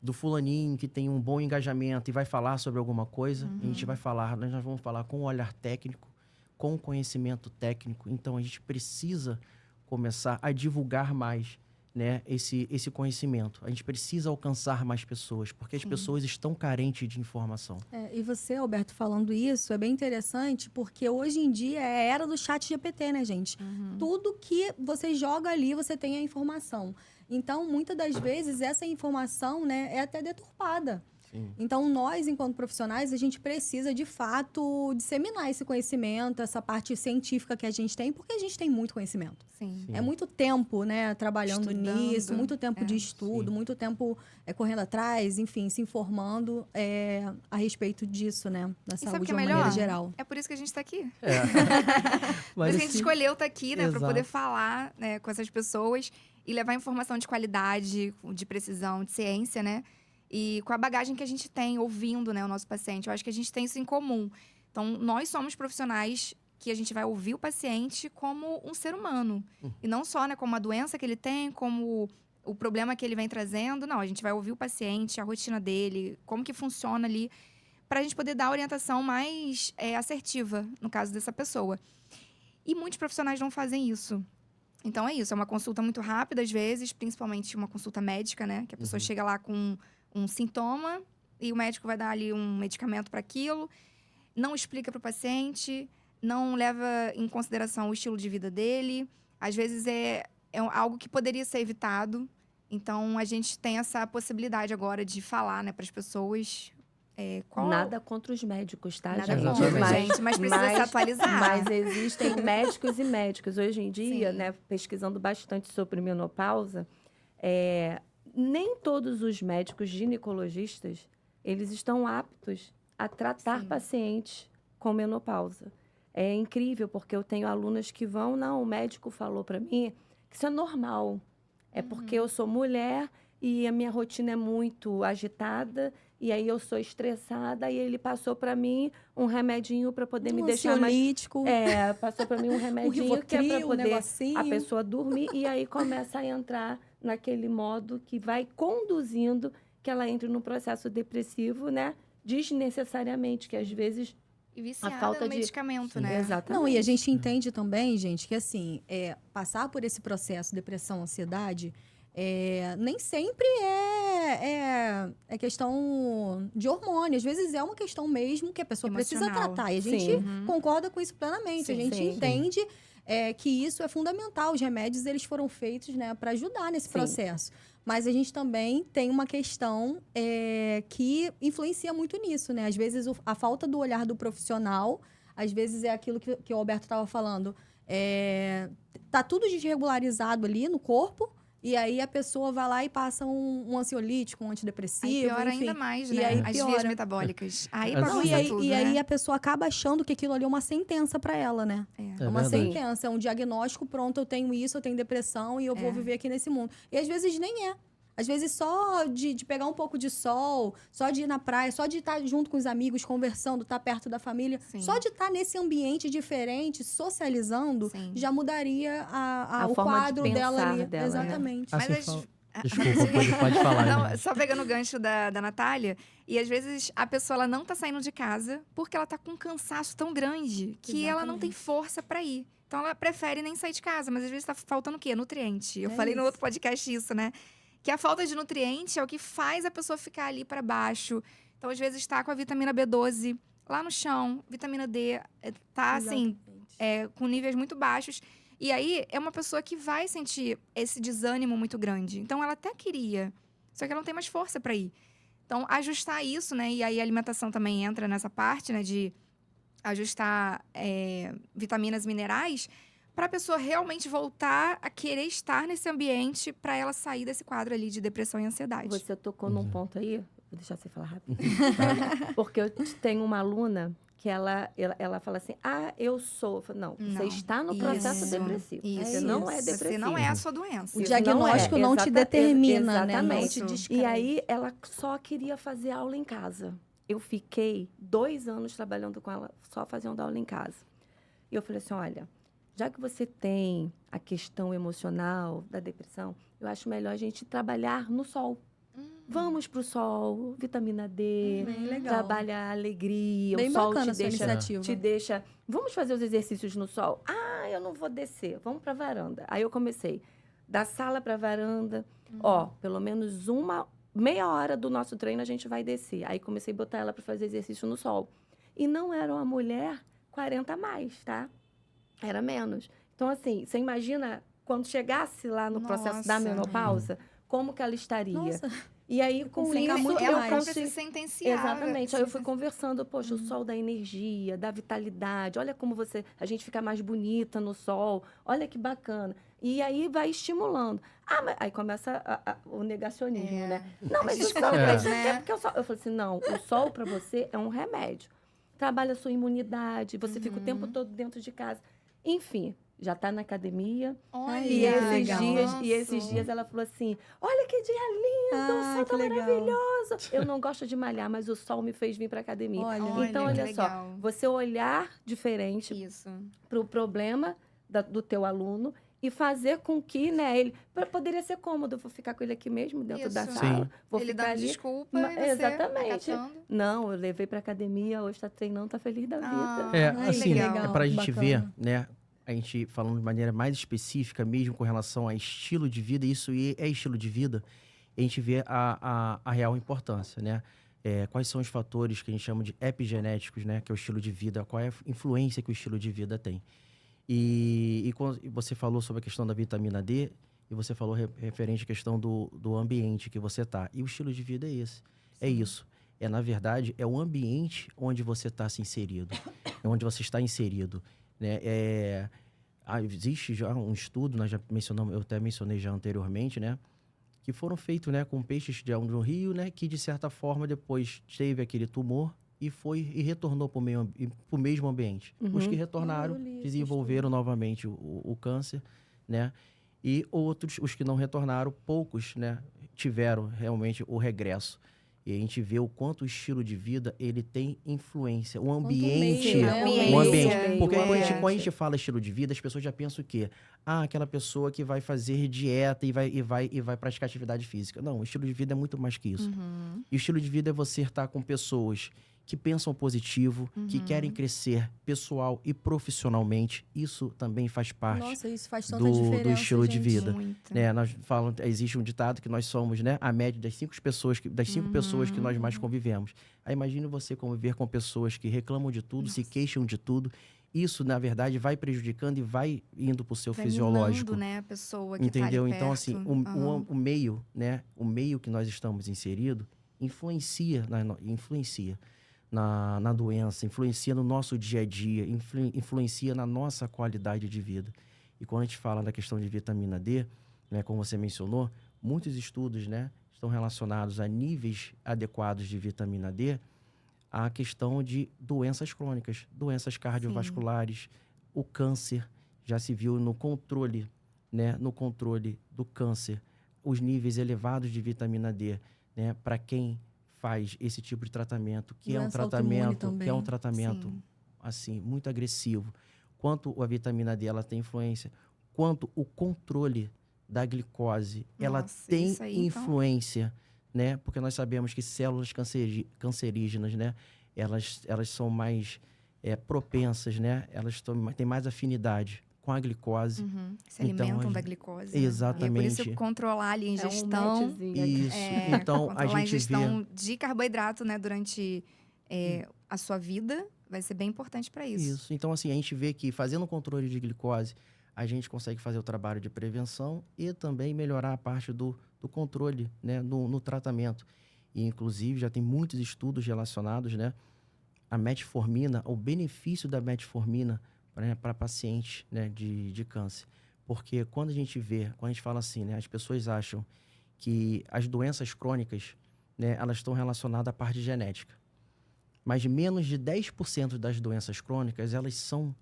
do fulaninho que tem um bom engajamento e vai falar sobre alguma coisa, a gente vai falar, nós vamos falar com um olhar técnico, com conhecimento técnico, então a gente precisa começar a divulgar mais, né, esse conhecimento. A gente precisa alcançar mais pessoas, porque as pessoas estão carentes de informação. E você, Alberto, falando isso, é bem interessante, porque hoje em dia é a era do chat GPT, né, gente? Tudo que você joga ali, você tem a informação. Então, muitas das vezes, essa informação, né, é até deturpada. Sim. Então, nós, enquanto profissionais, a gente precisa, de fato, disseminar esse conhecimento, essa parte científica que a gente tem, porque a gente tem muito conhecimento. Sim. É muito tempo, né, trabalhando Estudando. nisso, muito tempo de estudo, Sim. muito tempo correndo atrás, enfim, se informando a respeito disso, né, da E sabe o saúde que de é uma melhor? maneira geral. É por isso que a gente tá aqui. Mas a gente escolheu estar aqui, né, para Exato. poder falar, né, com essas pessoas e levar informação de qualidade, de precisão, de ciência, né? E com a bagagem que a gente tem ouvindo, né, o nosso paciente. Eu acho que a gente tem isso em comum. Então, nós somos profissionais que a gente vai ouvir o paciente como um ser humano. E não só, né, como a doença que ele tem, como o problema que ele vem trazendo. Não, a gente vai ouvir o paciente, a rotina dele, como que funciona ali, para a gente poder dar a orientação mais assertiva, no caso dessa pessoa. E muitos profissionais não fazem isso. Então, é isso. É uma consulta muito rápida, às vezes, principalmente uma consulta médica, né? Que a pessoa chega lá com um sintoma e o médico vai dar ali um medicamento para aquilo, não explica para o paciente, não leva em consideração o estilo de vida dele. Às vezes é algo que poderia ser evitado. Então, a gente tem essa possibilidade agora de falar, né, para as pessoas. Nada contra os médicos, tá, Nada gente? contra, gente, mas precisa se atualizar. Mas existem médicos e médicos. Hoje em dia, Sim. né, pesquisando bastante sobre menopausa, nem todos os médicos ginecologistas, eles estão aptos a tratar pacientes com menopausa. É incrível, porque eu tenho alunas que vão, não, o médico falou para mim que isso é normal. É porque eu sou mulher e a minha rotina é muito agitada, e aí eu sou estressada, e ele passou para mim um remedinho para poder me deixar mais... Ansiolítico, Passou para mim um remedinho que é para Rivotril, poder negocinho. a pessoa dormir, e aí começa a entrar naquele modo que vai conduzindo que ela entre no processo depressivo, né? Desnecessariamente, que às vezes E viciada falta no de- medicamento, né? Exatamente. Não, e a gente entende também, gente, que assim, passar por esse processo, depressão, ansiedade, Nem sempre é questão de hormônio. Às vezes é uma questão mesmo que a pessoa precisa Emocional. tratar. E a gente concorda com isso plenamente. Sim. A gente entende que isso é fundamental. Os remédios, eles foram feitos, né, para ajudar nesse processo. Mas a gente também tem uma questão que influencia muito nisso, né? Às vezes, a falta do olhar do profissional, às vezes é aquilo que o Alberto estava falando. Tá tudo desregularizado ali no corpo, e aí a pessoa vai lá e passa um ansiolítico, um antidepressivo, Aí piora enfim. ainda mais, E né? aí As piora. vias metabólicas. Aí Não, bagunça tudo, E aí né? a pessoa acaba achando que aquilo ali é uma sentença para ela, né? É uma verdade. sentença, é um diagnóstico, pronto, eu tenho isso, eu tenho depressão e eu vou viver aqui nesse mundo. E às vezes nem é. Às vezes só de pegar um pouco de sol, só de ir na praia, só de estar junto com os amigos, conversando, estar perto da família, Sim. só de estar nesse ambiente diferente, socializando, Sim. já mudaria o forma de quadro dela pensar ali. dela, né? Exatamente. Assim, Mas desculpa, pode falar. Não, né? só pegando o gancho da Natália, e às vezes a pessoa ela não tá saindo de casa porque ela tá com um cansaço tão grande que ela não tem força pra ir. Então ela prefere nem sair de casa, mas às vezes tá faltando o quê? Nutriente. Eu falei no isso. outro podcast isso, né? Que a falta de nutriente é o que faz a pessoa ficar ali pra baixo. Então às vezes tá com a vitamina B12 lá no chão, vitamina D tá assim, com níveis muito baixos. E aí, é uma pessoa que vai sentir esse desânimo muito grande. Então, ela até queria, só que ela não tem mais força para ir. Então, ajustar isso, né? E aí, a alimentação também entra nessa parte, né? De ajustar vitaminas, minerais, para a pessoa realmente voltar a querer estar nesse ambiente, para ela sair desse quadro ali de depressão e ansiedade. Você tocou num ponto aí, vou deixar você falar rápido. Porque eu tenho uma aluna que ela fala assim, eu sou. Eu falo, não, você está no processo depressivo. Isso. Você não é depressivo. Você não é a sua doença. O diagnóstico não te determina, né? Não Exatamente. te descreve. E aí, ela só queria fazer aula em casa. Eu fiquei 2 anos trabalhando com ela, só fazendo aula em casa. E eu falei assim, olha, já que você tem a questão emocional da depressão, eu acho melhor a gente trabalhar no sol. Vamos pro sol, vitamina D, Bem legal. trabalha a alegria, Bem o sol bacana te a sua deixa, iniciativa. te deixa... Vamos fazer os exercícios no sol? Eu não vou descer, vamos pra varanda. Aí eu comecei, da sala pra varanda, pelo menos meia hora do nosso treino a gente vai descer. Aí comecei a botar ela pra fazer exercício no sol. E não era uma mulher 40 a mais, tá? Era menos. Então, assim, você imagina quando chegasse lá no processo da Nossa. menopausa, como que ela estaria? Nossa. E aí, com ficar isso, muito eu mais. consegui... se sentenciava. Exatamente. Aí eu fui conversando, poxa, o sol da energia, da vitalidade. Olha como a gente fica mais bonita no sol. Olha que bacana. E aí vai estimulando. Mas aí começa o negacionismo, né? Não, mas o sol pra isso né? porque o sol... Eu falei assim, não, o sol para você é um remédio. Trabalha a sua imunidade, você fica o tempo todo dentro de casa. Enfim, já está na academia. Olha, E legal. esses dias ela falou assim, olha que dia lindo, o sol que tá legal. maravilhoso. Eu não gosto de malhar, mas o sol me fez vir para academia. Olha. Então, Olha, que olha só, legal. você olhar diferente Isso. para o problema do teu aluno e fazer com que, né, ele... Poderia ser cômodo, eu vou ficar com ele aqui mesmo, dentro da Isso. sala. Sim. Vou Ele ficar dando ali. desculpa e você Exatamente. acatando. Não, eu levei para academia, hoje está treinando, tá feliz da vida. Assim, legal. pra gente Bacana. ver, né? A gente falando de maneira mais específica, mesmo com relação a estilo de vida, isso é estilo de vida, a gente vê a real importância, né? Quais são os fatores que a gente chama de epigenéticos, né? Que é o estilo de vida, qual é a influência que o estilo de vida tem. E quando você falou sobre a questão da vitamina D, e você falou referente à questão do ambiente que você tá. E o estilo de vida é esse. É isso. Na verdade, é o ambiente onde você está se inserido. É onde você está inserido. Né? Existe já um estudo, nós já mencionamos, eu até mencionei já anteriormente, né? Que foram feitos, né, com peixes de um rio, né? Que, de certa forma, depois teve aquele tumor e retornou para o mesmo ambiente. Os que retornaram, desenvolveram novamente o câncer, né? E outros, os que não retornaram, poucos, né, tiveram realmente o regresso. E a gente vê o quanto o estilo de vida, ele tem influência. O ambiente... meio, né? O ambiente. Meio, Porque ambiente. quando a gente fala estilo de vida, as pessoas já pensam o quê? Aquela pessoa que vai fazer dieta e vai praticar atividade física. Não, o estilo de vida é muito mais que isso. E o estilo de vida é você estar com pessoas que pensam positivo, que querem crescer pessoal e profissionalmente. Isso também faz parte Nossa, isso faz tanta do diferença, estilo de gente. vida. Muito. Né? Existe um ditado que nós somos, né, a média das cinco pessoas que nós mais convivemos. Aí imagine você conviver com pessoas que reclamam de tudo, se queixam de tudo. Isso, na verdade, vai prejudicando e vai indo para o seu Vai fisiológico. minando, né, a pessoa que Entendeu? tá ali Então, assim, perto. Aham. o meio, né? O meio que nós estamos inserido influencia na doença, influencia no nosso dia a dia, influencia na nossa qualidade de vida. E quando a gente fala da questão de vitamina D, né, como você mencionou, muitos estudos, né, estão relacionados a níveis adequados de vitamina D à questão de doenças crônicas, doenças cardiovasculares, o câncer. Já se viu no controle, né, no controle do câncer, os níveis elevados de vitamina D, né, para quem faz esse tipo de tratamento, que Doença autoimune que é um também. tratamento Sim. assim muito agressivo. Quanto a vitamina D ela tem influência, quanto o controle da glicose, ela Nossa, tem isso aí, então. influência, né? Porque nós sabemos que células cancerígenas, né? Elas são mais propensas, né? Elas têm mais afinidade com a glicose. Se Então, alimentam da glicose. Né? Exatamente. E é por isso controlar ali a ingestão. matchzinho. Isso. É, Então, a controlar a gente vê... ingestão de carboidrato, né, durante a sua vida, vai ser bem importante para isso. Isso. Então, assim, a gente vê que fazendo o controle de glicose, a gente consegue fazer o trabalho de prevenção e também melhorar a parte do controle, né, no tratamento. E, inclusive, já tem muitos estudos relacionados, né, à metformina, ao benefício da metformina para pacientes, né, de câncer. Porque quando a gente fala assim, né, as pessoas acham que as doenças crônicas, né, elas estão relacionadas à parte genética. Mas menos de 10% das doenças crônicas, elas são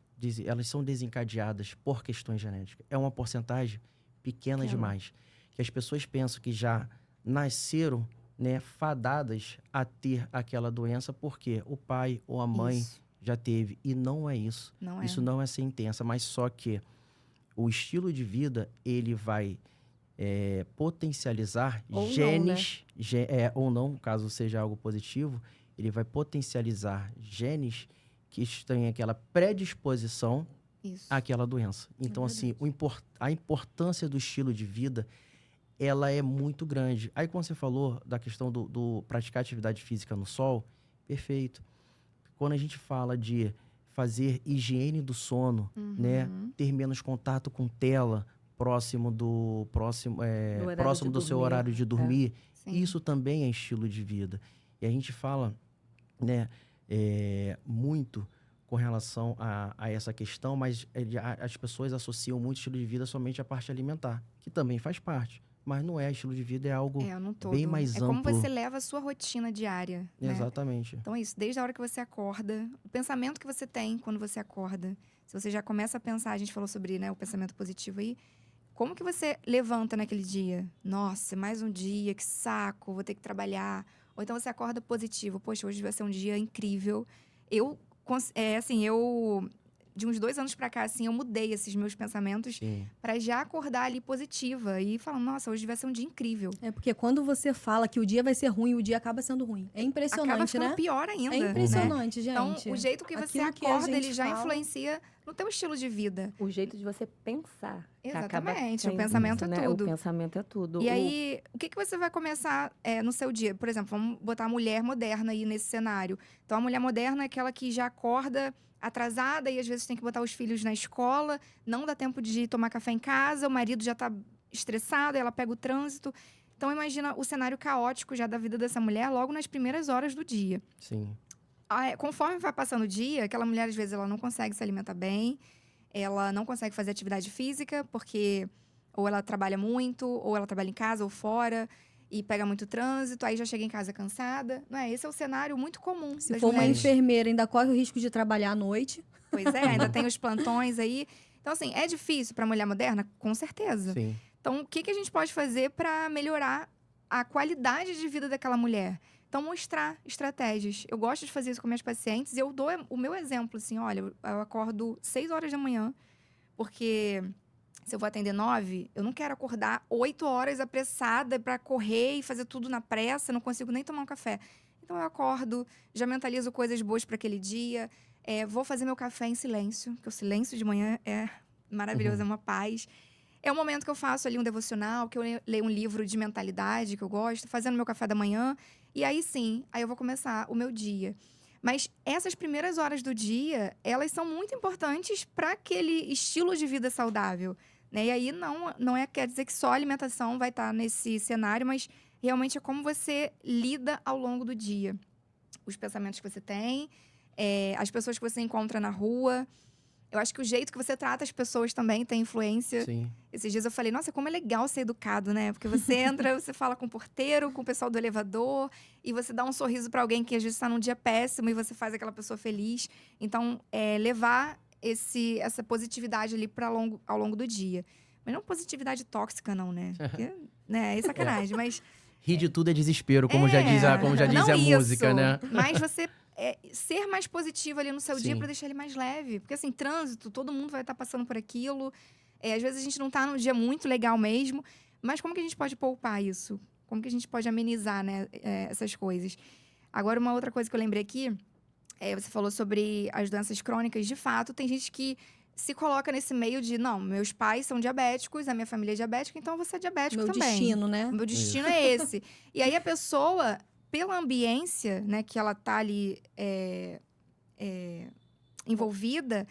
desencadeadas por questões genéticas. É uma porcentagem pequena demais. Que as pessoas pensam que já nasceram, né, fadadas a ter aquela doença porque o pai ou a mãe Isso. já teve. E não é isso. Não é. Isso não é sentença, mas só que o estilo de vida, ele vai potencializar Ou não, genes, ou não, caso seja algo positivo, ele vai potencializar genes que têm aquela predisposição Isso. àquela doença. Então, assim, a importância do estilo de vida, ela é muito grande. Aí, quando você falou da questão do praticar atividade física no sol, perfeito. Quando a gente fala de fazer higiene do sono, né, ter menos contato com tela próximo do seu dormir. horário de dormir, Sim. isso também é estilo de vida. E a gente fala, né, muito com relação a essa questão, mas as pessoas associam muito estilo de vida somente à parte alimentar, que também faz parte. Mas não é estilo de vida, é algo no todo. bem mais é amplo. como você leva a sua rotina diária. Né? Exatamente. Então é isso, desde a hora que você acorda, o pensamento que você tem quando você acorda. Se você já começa a pensar, a gente falou sobre, né, o pensamento positivo aí, como que você levanta naquele dia? Nossa, mais um dia, que saco, vou ter que trabalhar. Ou então você acorda positivo, poxa, hoje vai ser um dia incrível. De uns 2 anos pra cá, assim, eu mudei esses meus pensamentos pra já acordar ali positiva e falar, nossa, hoje vai ser um dia incrível. É porque quando você fala que o dia vai ser ruim, o dia acaba sendo ruim. É impressionante, Acaba ficando né? pior ainda. É impressionante, né? gente. Então, o jeito que você Aquilo que a acorda, gente ele já fala- influencia no teu estilo de vida. O jeito de você pensar. que acaba Exatamente, o tendo pensamento isso, é né? tudo. O pensamento é tudo. E aí, o que você vai começar no seu dia? Por exemplo, vamos botar a mulher moderna aí nesse cenário. Então, a mulher moderna é aquela que já acorda atrasada e às vezes tem que botar os filhos na escola, não dá tempo de tomar café em casa, o marido já tá estressado, ela pega o trânsito. Então, imagina o cenário caótico já da vida dessa mulher logo nas primeiras horas do dia. Sim. Conforme vai passando o dia, aquela mulher, às vezes, ela não consegue se alimentar bem, ela não consegue fazer atividade física, porque ou ela trabalha muito, ou ela trabalha em casa ou fora, e pega muito trânsito, aí já chega em casa cansada. Não é? Esse é o cenário muito comum Se das for uma mulheres. enfermeira, ainda corre o risco de trabalhar à noite. Pois é, ainda tem os plantões aí. Então, assim, é difícil para a mulher moderna? Com certeza. Sim. Então, o que a gente pode fazer para melhorar a qualidade de vida daquela mulher? Então, mostrar estratégias. Eu gosto de fazer isso com minhas pacientes e eu dou o meu exemplo, assim, olha, eu acordo 6 horas da manhã, porque se eu vou atender 9, eu não quero acordar 8 horas apressada para correr e fazer tudo na pressa, não consigo nem tomar um café. Então eu acordo, já mentalizo coisas boas para aquele dia, vou fazer meu café em silêncio, porque o silêncio de manhã é maravilhoso, é uma paz. É o momento que eu faço ali um devocional, que eu leio um livro de mentalidade que eu gosto, fazendo meu café da manhã. E aí sim, aí eu vou começar o meu dia. Mas essas primeiras horas do dia, elas são muito importantes para aquele estilo de vida saudável, né? E aí quer dizer que só a alimentação vai estar nesse cenário, mas realmente é como você lida ao longo do dia. Os pensamentos que você tem, as pessoas que você encontra na rua. Eu acho que o jeito que você trata as pessoas também tem influência. Sim. Esses dias eu falei, nossa, como é legal ser educado, né? Porque você entra, você fala com o porteiro, com o pessoal do elevador, e você dá um sorriso para alguém que às vezes está num dia péssimo e você faz aquela pessoa feliz. Então, levar essa positividade ali ao longo do dia. Mas não positividade tóxica, não, né? Porque, né, é sacanagem, mas... Rir de tudo é desespero, como já diz a música, né? Mas você ser mais positivo ali no seu dia Sim. para deixar ele mais leve. Porque, assim, trânsito, todo mundo vai estar passando por aquilo. Às vezes a gente não tá num dia muito legal mesmo. Mas como que a gente pode poupar isso? Como que a gente pode amenizar, né, essas coisas? Agora, uma outra coisa que eu lembrei aqui, você falou sobre as doenças crônicas. De fato, tem gente que se coloca nesse meio de, não, meus pais são diabéticos, a minha família é diabética, então eu vou ser diabético Meu também. destino, né? O meu destino é esse. E aí a pessoa, pela ambiência, né, que ela tá ali envolvida,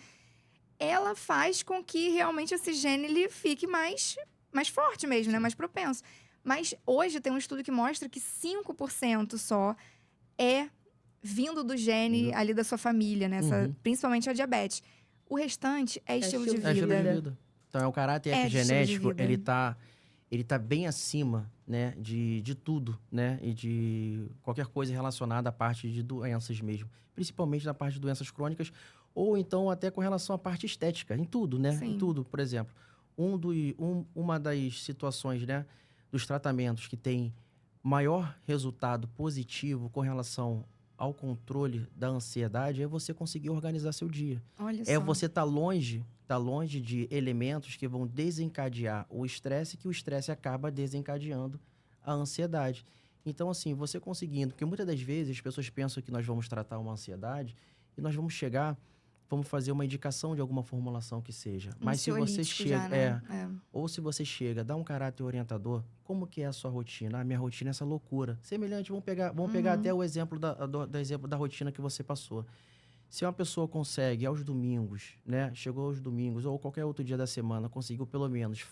ela faz com que realmente esse gene ele fique mais forte mesmo, né? Mais propenso. Mas hoje tem um estudo que mostra que 5% só é vindo do gene ali da sua família, né? Principalmente a diabetes. O restante é estilo de vida. É estilo de vida. Então, o caráter epigenético, ele tá bem acima, né, de tudo, né? E de qualquer coisa relacionada à parte de doenças mesmo. Principalmente na parte de doenças crônicas, ou então até com relação à parte estética, em tudo, né? Sim. Em tudo, por exemplo. Uma das situações, né, dos tratamentos que tem maior resultado positivo com relação ao controle da ansiedade é você conseguir organizar seu dia. Olha só. É você estar longe de elementos que vão desencadear o estresse, que o estresse acaba desencadeando a ansiedade. Então, assim, você conseguindo... Porque muitas das vezes as pessoas pensam que nós vamos tratar uma ansiedade e nós vamos fazer uma indicação de alguma formulação que seja. Mas se você chega... já, né? Ou se você chega, dá um caráter orientador, como que é a sua rotina? Minha rotina é essa loucura. Semelhante, vamos pegar até o exemplo exemplo da rotina que você passou. Se uma pessoa consegue, aos domingos, né? Chegou aos domingos, ou qualquer outro dia da semana, conseguiu pelo menos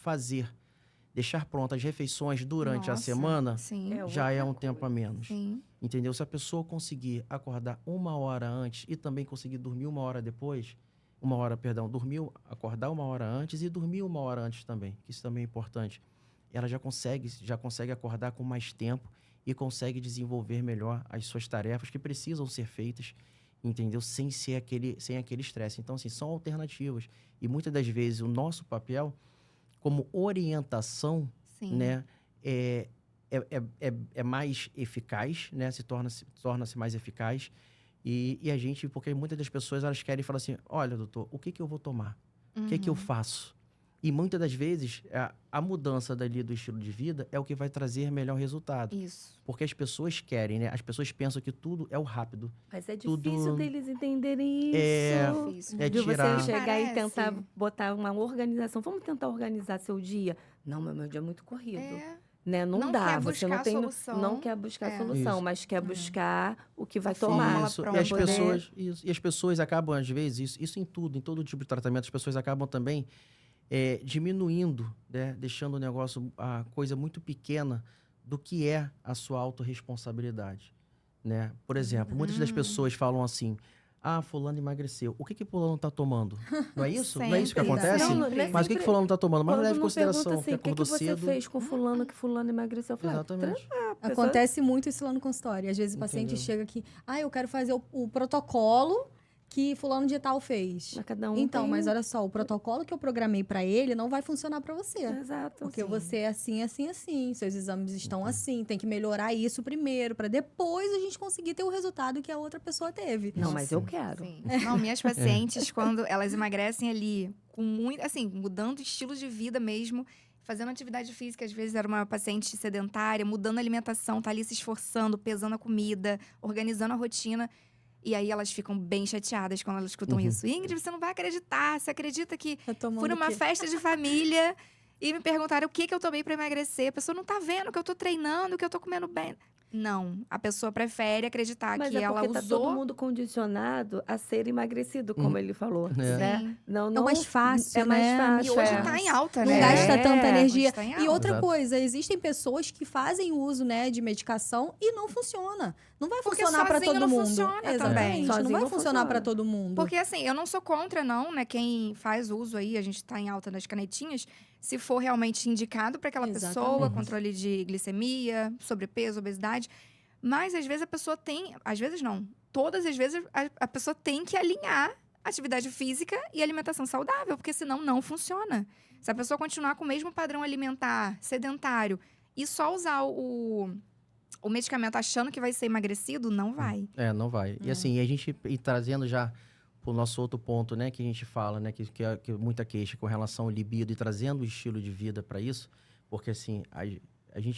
deixar prontas as refeições durante a semana, sim. já é um tempo a menos. Sim. Entendeu? Se a pessoa conseguir acordar 1 hora antes e também conseguir dormir 1 hora depois, acordar 1 hora antes e dormir 1 hora antes também, que isso também é importante. Ela já consegue acordar com mais tempo e consegue desenvolver melhor as suas tarefas que precisam ser feitas, entendeu? Sem aquele estresse. Então, assim, são alternativas. E muitas das vezes o nosso papel como orientação, Sim. né, é mais eficaz, né? Torna-se mais eficaz. E a gente, porque muitas das pessoas, elas querem falar assim, olha, doutor, o que eu vou tomar? O que eu faço? E muitas das vezes, a mudança dali do estilo de vida é o que vai trazer melhor resultado. Isso. Porque as pessoas querem, né? As pessoas pensam que tudo é o rápido. Mas é difícil deles entenderem isso. É de tirar... você chegar e tentar botar uma organização. Vamos tentar organizar seu dia. Não, meu dia é muito corrido. Né? Não dá. Quer você não buscar tem solução. não quer buscar solução, Isso. mas quer buscar o que vai tomar. Isso. E as pessoas acabam, às vezes, isso em todo tipo de tratamento, as pessoas acabam também diminuindo, né? Deixando o negócio, a coisa muito pequena do que é a sua autorresponsabilidade, né? Por exemplo, muitas das pessoas falam assim, fulano emagreceu. O que fulano está tomando? Não é isso? Não é isso que acontece? Mas o que fulano está tomando? Mas não leva em consideração, assim, o que você fez com fulano, que fulano emagreceu? Eu falei, exatamente. Acontece muito isso lá no consultório. Às vezes o paciente chega aqui, eu quero fazer o protocolo que fulano de tal fez. Mas cada um então, mas olha só, o protocolo que eu programei para ele não vai funcionar para você. Exato. Porque você é assim, assim, assim. Seus exames estão assim. Tem que melhorar isso primeiro, para depois a gente conseguir ter o resultado que a outra pessoa teve. Não, mas eu quero. Sim. Não, minhas pacientes, quando elas emagrecem ali, com muito, assim, mudando o estilo de vida mesmo, fazendo atividade física, às vezes era uma paciente sedentária, mudando a alimentação, tá ali se esforçando, pesando a comida, organizando a rotina. E aí elas ficam bem chateadas quando elas escutam isso. Ingrid, você não vai acreditar. Você acredita que Tá tomando fui numa o quê? festa de família e me perguntaram o que eu tomei pra emagrecer. A pessoa não tá vendo que eu tô treinando, que eu tô comendo bem. Não, a pessoa prefere acreditar Mas que é ela porque tá todo usou. mundo condicionado a ser emagrecido, como ele falou, É. né? Sim. Não, É o mais fácil, é mais né? fácil. E hoje é. tá em alta, Não né? gasta tanta energia. Hoje tá em E alta. outra Exato. coisa, existem pessoas que fazem uso, né, de medicação e não funciona. Não vai Porque funcionar para sozinho todo não mundo. funciona também. Exatamente. Não Sozinho vai não funcionar para funciona. todo mundo. Porque assim, eu não sou contra, não, né? Quem faz uso aí, a gente tá em alta das canetinhas, se for realmente indicado para aquela pessoa, Exatamente. controle de glicemia, sobrepeso, obesidade. Mas às vezes a pessoa tem. Às vezes não. Todas as vezes a pessoa tem que alinhar atividade física e alimentação saudável, porque senão não funciona. Se a pessoa continuar com o mesmo padrão alimentar, sedentário, e só usar o medicamento achando que vai ser emagrecido, não vai. Não vai. E assim, a gente e trazendo já pro nosso outro ponto, né, que a gente fala, né, que é muita queixa com relação ao libido e trazendo o estilo de vida para isso, porque assim,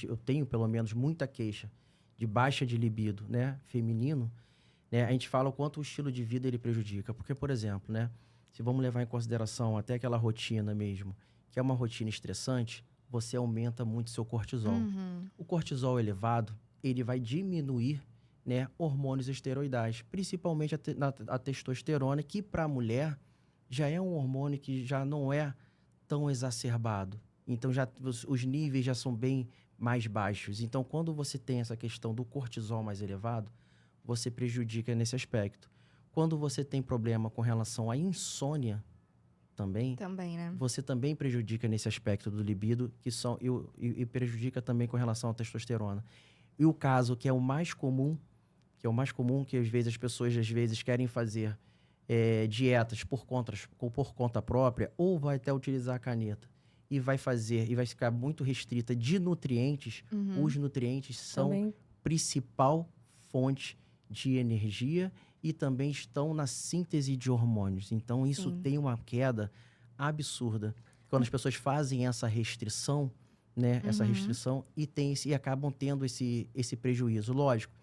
eu tenho pelo menos muita queixa de baixa de libido, né, feminino, né, a gente fala o quanto o estilo de vida ele prejudica, porque, por exemplo, né, se vamos levar em consideração até aquela rotina mesmo, que é uma rotina estressante, você aumenta muito seu cortisol. O cortisol elevado, ele vai diminuir, né, hormônios esteroidais, principalmente a testosterona, que para a mulher já é um hormônio que já não é tão exacerbado. Então, já os níveis já são bem mais baixos. Então, quando você tem essa questão do cortisol mais elevado, você prejudica nesse aspecto. Quando você tem problema com relação à insônia também, Também, né? você também prejudica nesse aspecto do libido, e prejudica também com relação à testosterona. E o caso que é o mais comum, que às vezes as pessoas querem fazer dietas por conta própria, ou vai até utilizar a caneta e vai ficar muito restrita de nutrientes. Os nutrientes são Também. principal fonte de energia e também estão na síntese de hormônios. Então, isso Sim. tem uma queda absurda. Quando as pessoas fazem essa restrição, né? Essa restrição e acabam tendo esse prejuízo. Lógico,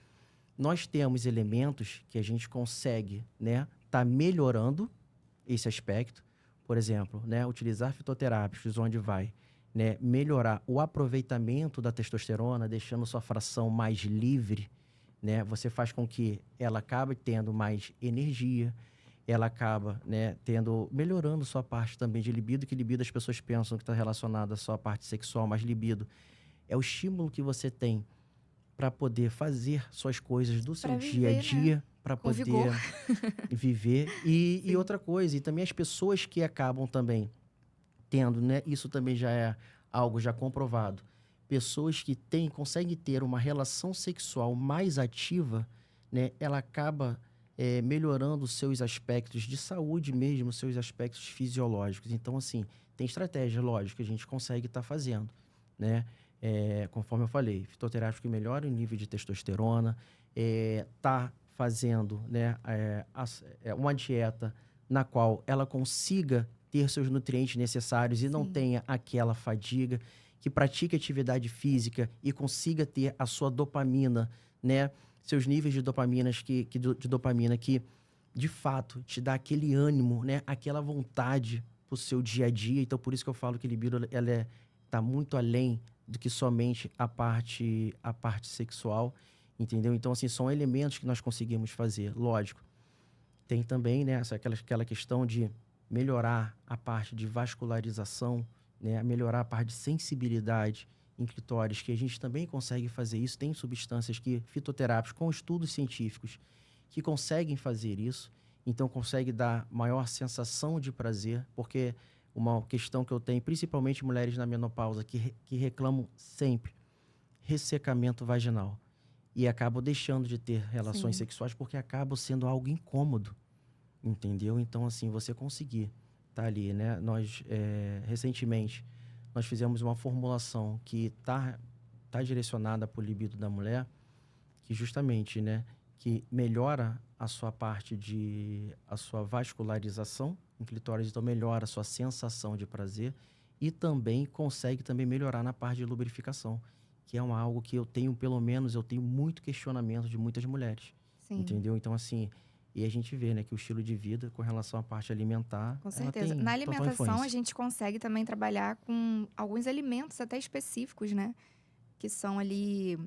nós temos elementos que a gente consegue, né? Tá melhorando esse aspecto. Por exemplo, né? Utilizar fitoterápicos, onde vai, né? Melhorar o aproveitamento da testosterona, deixando sua fração mais livre, né? Você faz com que ela acabe tendo mais energia, ela acaba, né, melhorando sua parte também de libido, que libido as pessoas pensam que está relacionado à sua parte sexual, mas libido é o estímulo que você tem para poder fazer suas coisas do seu Pra dia a viver, dia, para Com poder vigor. viver. E outra coisa, e também as pessoas que acabam também tendo, né, isso também já é algo já comprovado, pessoas que conseguem ter uma relação sexual mais ativa, né, ela acaba melhorando os seus aspectos de saúde mesmo, seus aspectos fisiológicos. Então, assim, tem estratégia, lógico, que a gente consegue estar fazendo, né? Conforme eu falei, fitoterápico que melhora o nível de testosterona, tá fazendo, né, uma dieta na qual ela consiga ter seus nutrientes necessários e não Sim. tenha aquela fadiga, que pratique atividade física e consiga ter a sua dopamina, né? Seus níveis de dopaminas de dopamina que, de fato, te dá aquele ânimo, né? Aquela vontade pro seu dia a dia. Então, por isso que eu falo que libido, ela tá muito além do que somente a parte sexual, entendeu? Então, assim, são elementos que nós conseguimos fazer. Lógico, tem também, né, aquela questão de melhorar a parte de vascularização, né, melhorar a parte de sensibilidade em clitóris, que a gente também consegue fazer isso. Tem substâncias fitoterápicas com estudos científicos que conseguem fazer isso, então consegue dar maior sensação de prazer, porque uma questão que eu tenho, principalmente mulheres na menopausa, que reclamam sempre, ressecamento vaginal, e acabam deixando de ter relações Sim. sexuais porque acaba sendo algo incômodo, entendeu? Então, assim, você conseguir tá ali, né? Nós, recentemente, nós fizemos uma formulação que tá direcionada para o libido da mulher, que justamente, né, que melhora a sua a sua vascularização em clitóris, então melhora a sua sensação de prazer e também consegue também melhorar na parte de lubrificação, que é algo que eu tenho, pelo menos, eu tenho muito questionamento de muitas mulheres, Sim. entendeu? Então, assim, e a gente vê, né, que o estilo de vida com relação à parte alimentar, Com ela certeza. tem Na total alimentação, a influência. gente consegue também trabalhar com alguns alimentos até específicos, né? Que são ali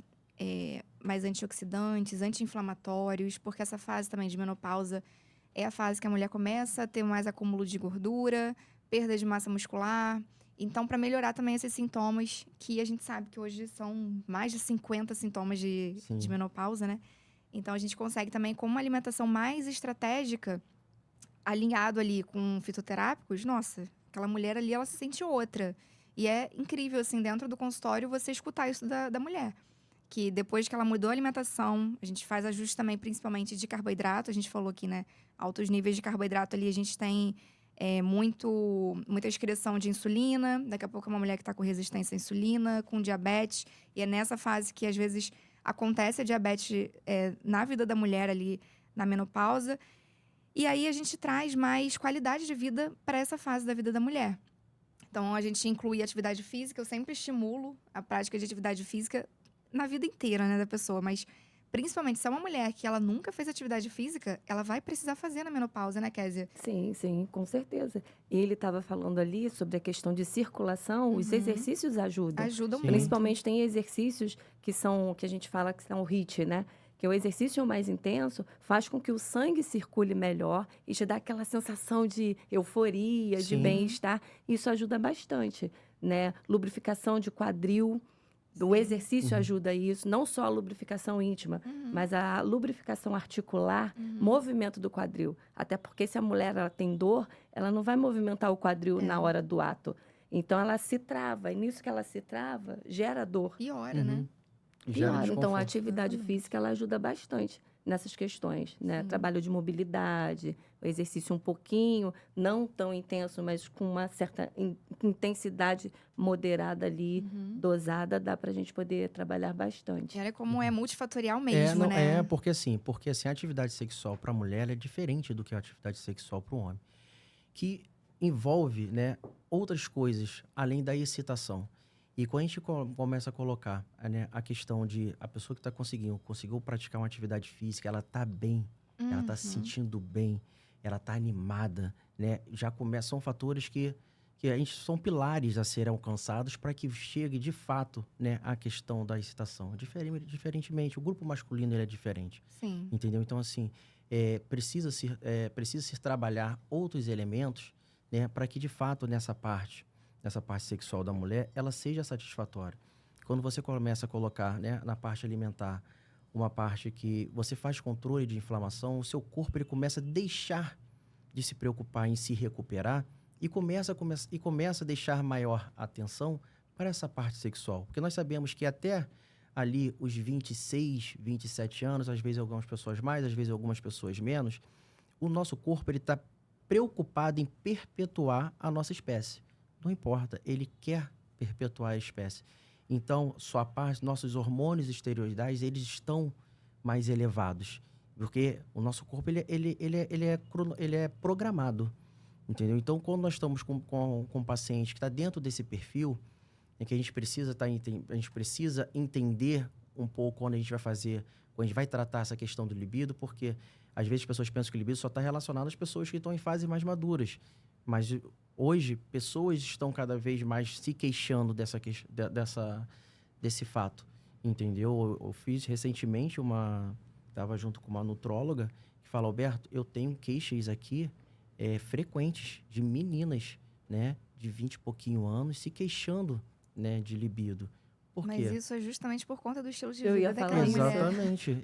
mais antioxidantes, anti-inflamatórios, porque essa fase também de menopausa é a fase que a mulher começa a ter mais acúmulo de gordura, perda de massa muscular. Então, para melhorar também esses sintomas, que a gente sabe que hoje são mais de 50 sintomas de Sim. menopausa, né? Então, a gente consegue também, com uma alimentação mais estratégica, alinhado ali com fitoterápicos, nossa, aquela mulher ali, ela se sente outra. E é incrível, assim, dentro do consultório, você escutar isso da mulher. Que depois que ela mudou a alimentação, a gente faz ajuste também, principalmente de carboidrato. A gente falou aqui, né? Altos níveis de carboidrato ali, a gente tem muita excreção de insulina. Daqui a pouco é uma mulher que está com resistência à insulina, com diabetes. E é nessa fase que, às vezes, acontece a diabetes na vida da mulher ali, na menopausa. E aí a gente traz mais qualidade de vida para essa fase da vida da mulher. Então, a gente inclui atividade física. Eu sempre estimulo a prática de atividade física na vida inteira, né, da pessoa. Mas, principalmente, se é uma mulher que ela nunca fez atividade física, ela vai precisar fazer na menopausa, né, Kézia? Sim, sim, com certeza. Ele estava falando ali sobre a questão de circulação, os exercícios ajudam. Ajudam Sim. muito. Principalmente tem exercícios que a gente fala que são o HIIT, né? Que o exercício mais intenso faz com que o sangue circule melhor e te dá aquela sensação de euforia, de Sim. bem-estar. Isso ajuda bastante, né? Lubrificação de quadril, o exercício ajuda isso, não só a lubrificação íntima, mas a lubrificação articular, movimento do quadril. Até porque se a mulher ela tem dor, ela não vai movimentar o quadril na hora do ato. Então, ela se trava. E nisso que ela se trava, gera dor. Piora, né? Gera Pior. Então, a desconforto. atividade física, ela ajuda bastante nessas questões, né? Trabalho de mobilidade, o exercício um pouquinho, não tão intenso, mas com uma certa intensidade moderada ali, dosada, dá pra gente poder trabalhar bastante. E olha como é multifatorial mesmo, né? Porque a atividade sexual para a mulher ela é diferente do que a atividade sexual para o homem, que envolve, né, outras coisas além da excitação. E quando a gente começa a colocar, né, a questão de a pessoa que conseguiu praticar uma atividade física, ela tá bem, ela tá se sentindo bem, ela tá animada, né? São fatores que são pilares a serem alcançados para que chegue de fato, né, a questão da excitação. Diferentemente, o grupo masculino ele é diferente, Sim. entendeu? Então, assim, precisa-se trabalhar outros elementos, né, para que de fato nessa parte sexual da mulher, ela seja satisfatória. Quando você começa a colocar, né, na parte alimentar, uma parte que você faz controle de inflamação, o seu corpo ele começa a deixar de se preocupar em se recuperar e começa a deixar maior atenção para essa parte sexual. Porque nós sabemos que até ali os 26, 27 anos, às vezes algumas pessoas mais, às vezes algumas pessoas menos, o nosso corpo ele está preocupado em perpetuar a nossa espécie. Não importa, ele quer perpetuar a espécie. Então, nossos hormônios esteroidais, eles estão mais elevados. Porque o nosso corpo, ele é programado. Entendeu? Então, quando nós estamos com um paciente que está dentro desse perfil, é que a gente precisa entender um pouco quando a gente vai tratar essa questão do libido, porque às vezes as pessoas pensam que o libido só está relacionado às pessoas que estão em fases mais maduras. Mas hoje, pessoas estão cada vez mais se queixando desse fato, entendeu? Eu fiz recentemente estava junto com uma nutróloga que fala, Alberto, eu tenho queixas aqui frequentes de meninas, né, de 20 e pouquinho anos se queixando, né, de libido. Por quê? Mas isso é justamente por conta do estilo de Eu vida ia daquela falar mulher. Exatamente.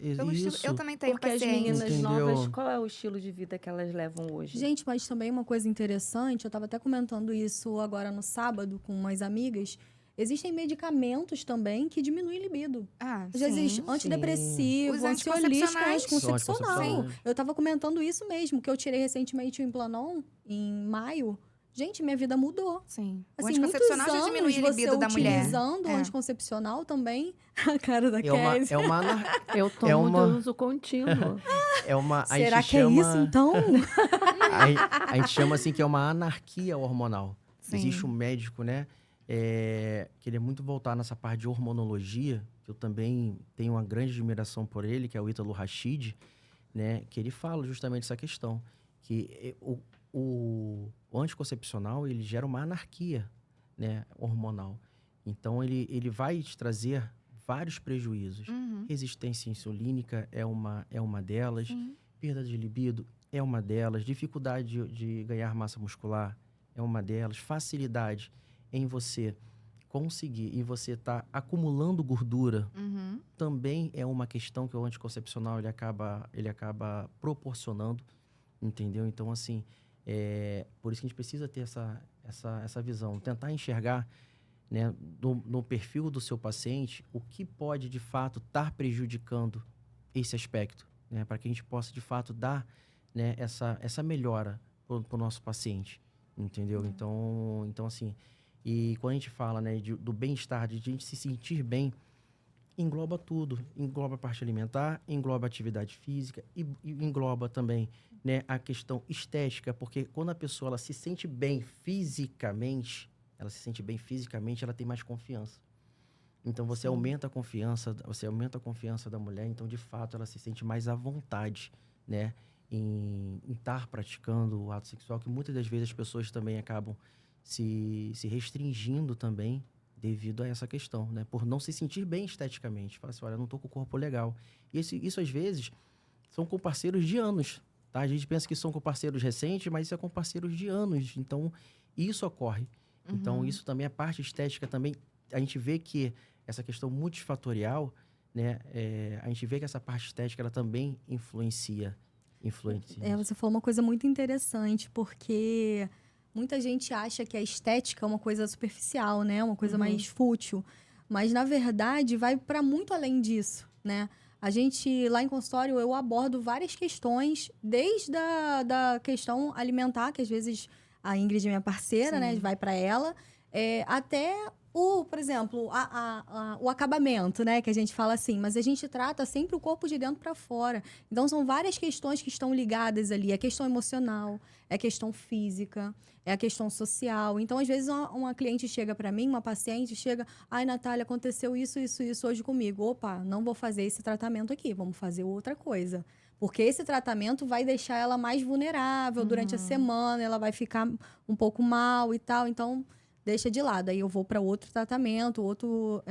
Eu também tenho Porque as paciente. meninas Entendeu? novas, qual é o estilo de vida que elas levam hoje? Gente, mas também uma coisa interessante, eu estava até comentando isso agora no sábado com umas amigas. Existem medicamentos também que diminuem libido. Ah, Às vezes, sim. antidepressivo, Os ansiolítico, anticoncepcionais. anticoncepcional. Sim. Eu estava comentando isso mesmo, que eu tirei recentemente o Implanon em maio. Gente, minha vida mudou. Sim. O Assim, muitos anticoncepcional já anos diminui a você libido da mulher. utilizando o É. anticoncepcional também. A cara da É uma Kézia. Eu tomo de uso contínuo. a Será gente que é chama, isso, então? a gente chama assim que é uma anarquia hormonal. Sim. Existe um médico, né? Que ele é muito voltado nessa parte de hormonologia, que eu também tenho uma grande admiração por ele, que é o Ítalo Rachid, né? Que ele fala justamente essa questão, que o anticoncepcional, ele gera uma anarquia, né, hormonal. Então, ele vai te trazer vários prejuízos. Uhum. Resistência insulínica é uma delas, Sim. perda de libido é uma delas, dificuldade de ganhar massa muscular é uma delas, facilidade em você conseguir, em você estar acumulando gordura, Uhum. também é uma questão que o anticoncepcional ele acaba proporcionando, entendeu? Então, assim, por isso que a gente precisa ter essa visão, tentar enxergar, né, no perfil do seu paciente o que pode, de fato, estar prejudicando esse aspecto, né, para que a gente possa, de fato, dar, né, essa melhora para o nosso paciente, entendeu? Então, assim, e quando a gente fala, né, do bem-estar, de a gente se sentir bem, engloba tudo. Engloba a parte alimentar, engloba a atividade física e engloba também, né, a questão estética, porque quando a pessoa ela se sente bem fisicamente, ela tem mais confiança. Então você aumenta a confiança da mulher, então de fato ela se sente mais à vontade, né, em estar praticando o ato sexual, que muitas das vezes as pessoas também acabam se restringindo também devido a essa questão, né? Por não se sentir bem esteticamente. Fala assim, olha, eu não tô com o corpo legal. E isso às vezes, são com parceiros de anos, tá? A gente pensa que são com parceiros recentes, mas isso é com parceiros de anos. Então, isso ocorre. Então, isso também, a parte estética também, a gente vê que essa questão multifatorial, né? A gente vê que essa parte estética, ela também influencia. Você falou uma coisa muito interessante, porque muita gente acha que a estética é uma coisa superficial, né? Uma coisa mais fútil. Mas, na verdade, vai para muito além disso, né? A gente, lá em consultório, eu abordo várias questões, desde da questão alimentar, que às vezes a Ingrid é minha parceira, né? Vai para ela, até por exemplo, o acabamento, né? Que a gente fala assim, mas a gente trata sempre o corpo de dentro para fora. Então, são várias questões que estão ligadas ali. A questão emocional, a questão física, é a questão social. Então, às vezes, uma cliente chega para mim, uma paciente chega... Ai, Natália, aconteceu isso hoje comigo. Opa, não vou fazer esse tratamento aqui, vamos fazer outra coisa. Porque esse tratamento vai deixar ela mais vulnerável durante a semana, ela vai ficar um pouco mal e tal. Então, deixa de lado. Aí eu vou para outro tratamento, outro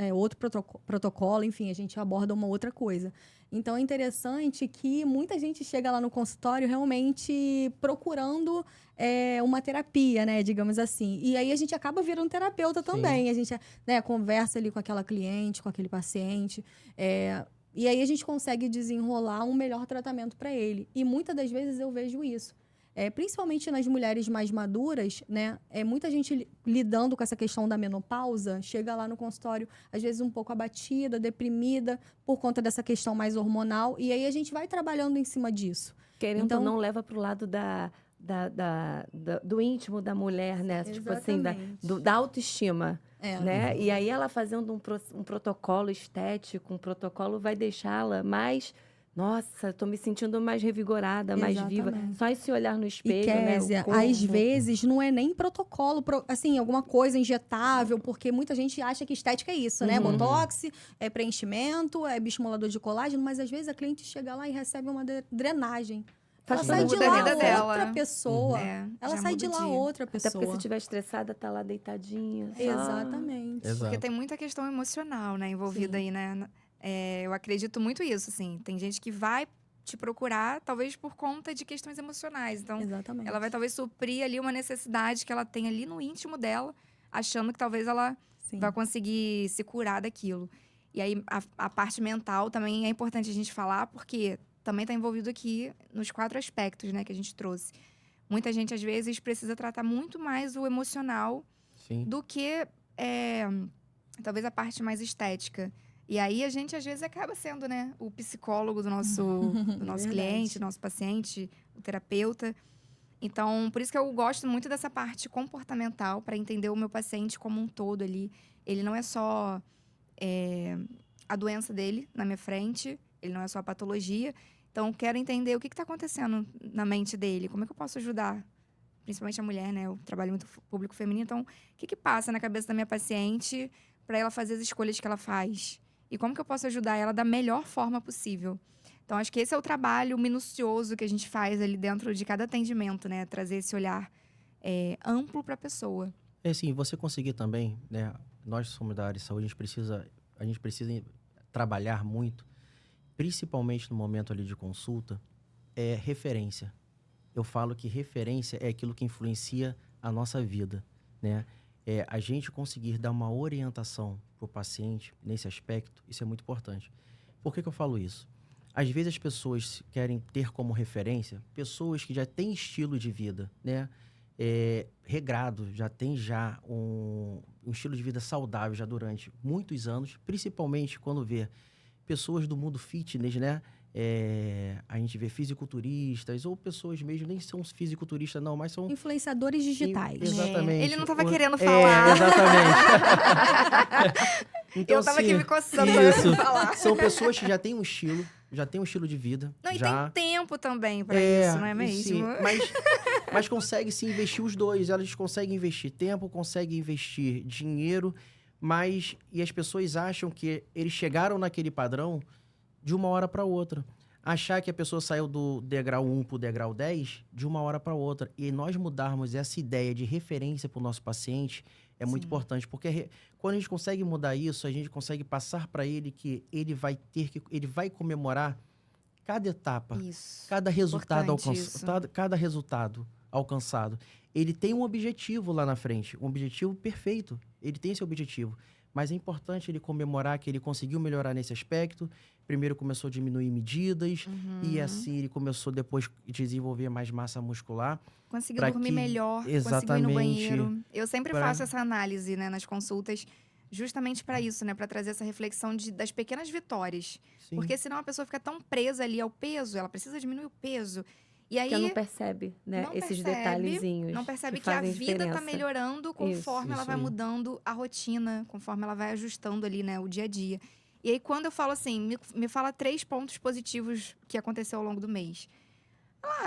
protocolo, enfim, a gente aborda uma outra coisa. Então, é interessante que muita gente chega lá no consultório realmente procurando uma terapia, né, digamos assim. E aí a gente acaba virando terapeuta também. A gente, né, conversa ali com aquela cliente, com aquele paciente. E aí a gente consegue desenrolar um melhor tratamento para ele. E muitas das vezes eu vejo isso. Principalmente nas mulheres mais maduras, né? Muita gente lidando com essa questão da menopausa, chega lá no consultório, às vezes um pouco abatida, deprimida, por conta dessa questão mais hormonal. E aí a gente vai trabalhando em cima disso. Querendo ou não, leva para o lado do íntimo da mulher, né? Tipo assim, da autoestima. Né? E aí ela fazendo um protocolo estético, um protocolo vai deixá-la mais... Nossa, estou me sentindo mais revigorada, mais viva. Só esse olhar no espelho, e Kézia, né? Às vezes não é nem protocolo, assim, alguma coisa injetável, porque muita gente acha que estética é isso, né? Botox, é preenchimento, é bioestimulador de colágeno, mas às vezes a cliente chega lá e recebe uma drenagem. Ela sai de lá outra pessoa. Ela sai de lá outra pessoa. Até porque se estiver estressada, tá lá deitadinha. Exatamente. Porque tem muita questão emocional, né, envolvida aí, né? Eu acredito muito isso, assim. Tem gente que vai te procurar, talvez por conta de questões emocionais. Então, ela vai talvez suprir ali uma necessidade que ela tem ali no íntimo dela, achando que talvez ela vai conseguir se curar daquilo. E aí, a parte mental também é importante a gente falar, porque também está envolvido aqui nos 4 aspectos, né, que a gente trouxe. Muita gente, às vezes, precisa tratar muito mais o emocional do que, talvez, a parte mais estética. E aí, a gente, às vezes, acaba sendo, né, o psicólogo do nosso cliente, do nosso paciente, o terapeuta. Então, por isso que eu gosto muito dessa parte comportamental, para entender o meu paciente como um todo ali. Ele não é só a doença dele na minha frente, ele não é só a patologia. Então, quero entender o que está acontecendo na mente dele, como é que eu posso ajudar principalmente a mulher, né? Eu trabalho muito com público feminino, então o que passa na cabeça da minha paciente para ela fazer as escolhas que ela faz? E como que eu posso ajudar ela da melhor forma possível? Então, acho que esse é o trabalho minucioso que a gente faz ali dentro de cada atendimento, né? Trazer esse olhar amplo para a pessoa. É assim, você conseguir também, né? Nós somos da área de saúde, a gente precisa trabalhar muito, principalmente no momento ali de consulta, referência. Eu falo que referência é aquilo que influencia a nossa vida, né? A gente conseguir dar uma orientação para o paciente nesse aspecto, isso é muito importante. Por que eu falo isso? Às vezes as pessoas querem ter como referência pessoas que já têm estilo de vida, né? Regrado, já tem um estilo de vida saudável já durante muitos anos, principalmente quando vê pessoas do mundo fitness, né? A gente vê fisiculturistas ou pessoas mesmo, nem são fisiculturistas não, mas são... Influenciadores digitais. Exatamente. Ele não estava querendo falar. Exatamente. Então, eu estava aqui me coçando isso. pra falar. São pessoas que já têm um estilo de vida. Não, e já... tem tempo também para isso, não é mesmo? Sim, mas consegue se investir os dois. Elas conseguem investir tempo, conseguem investir dinheiro, e as pessoas acham que eles chegaram naquele padrão de uma hora para outra. Achar que a pessoa saiu do degrau 1 para o degrau 10 de uma hora para outra. E nós mudarmos essa ideia de referência para o nosso paciente é muito importante, porque quando a gente consegue mudar isso, a gente consegue passar para ele que ele vai comemorar cada etapa, cada resultado alcançado. Ele tem um objetivo lá na frente, um objetivo perfeito. Ele tem esse objetivo. Mas é importante ele comemorar que ele conseguiu melhorar nesse aspecto. Primeiro começou a diminuir medidas, e assim ele começou depois a desenvolver mais massa muscular. Conseguiu dormir melhor, conseguiu ir no banheiro. Eu sempre faço essa análise, né, nas consultas, justamente para isso, né, para trazer essa reflexão das pequenas vitórias. Sim. Porque senão a pessoa fica tão presa ali ao peso, ela precisa diminuir o peso. E aí, que não percebe, né? Esses detalhezinhos. Não percebe que a vida está melhorando conforme ela vai aí. mudando a rotina, conforme ela vai ajustando ali, né, o dia a dia. E aí, quando eu falo assim, me fala 3 pontos positivos que aconteceu ao longo do mês.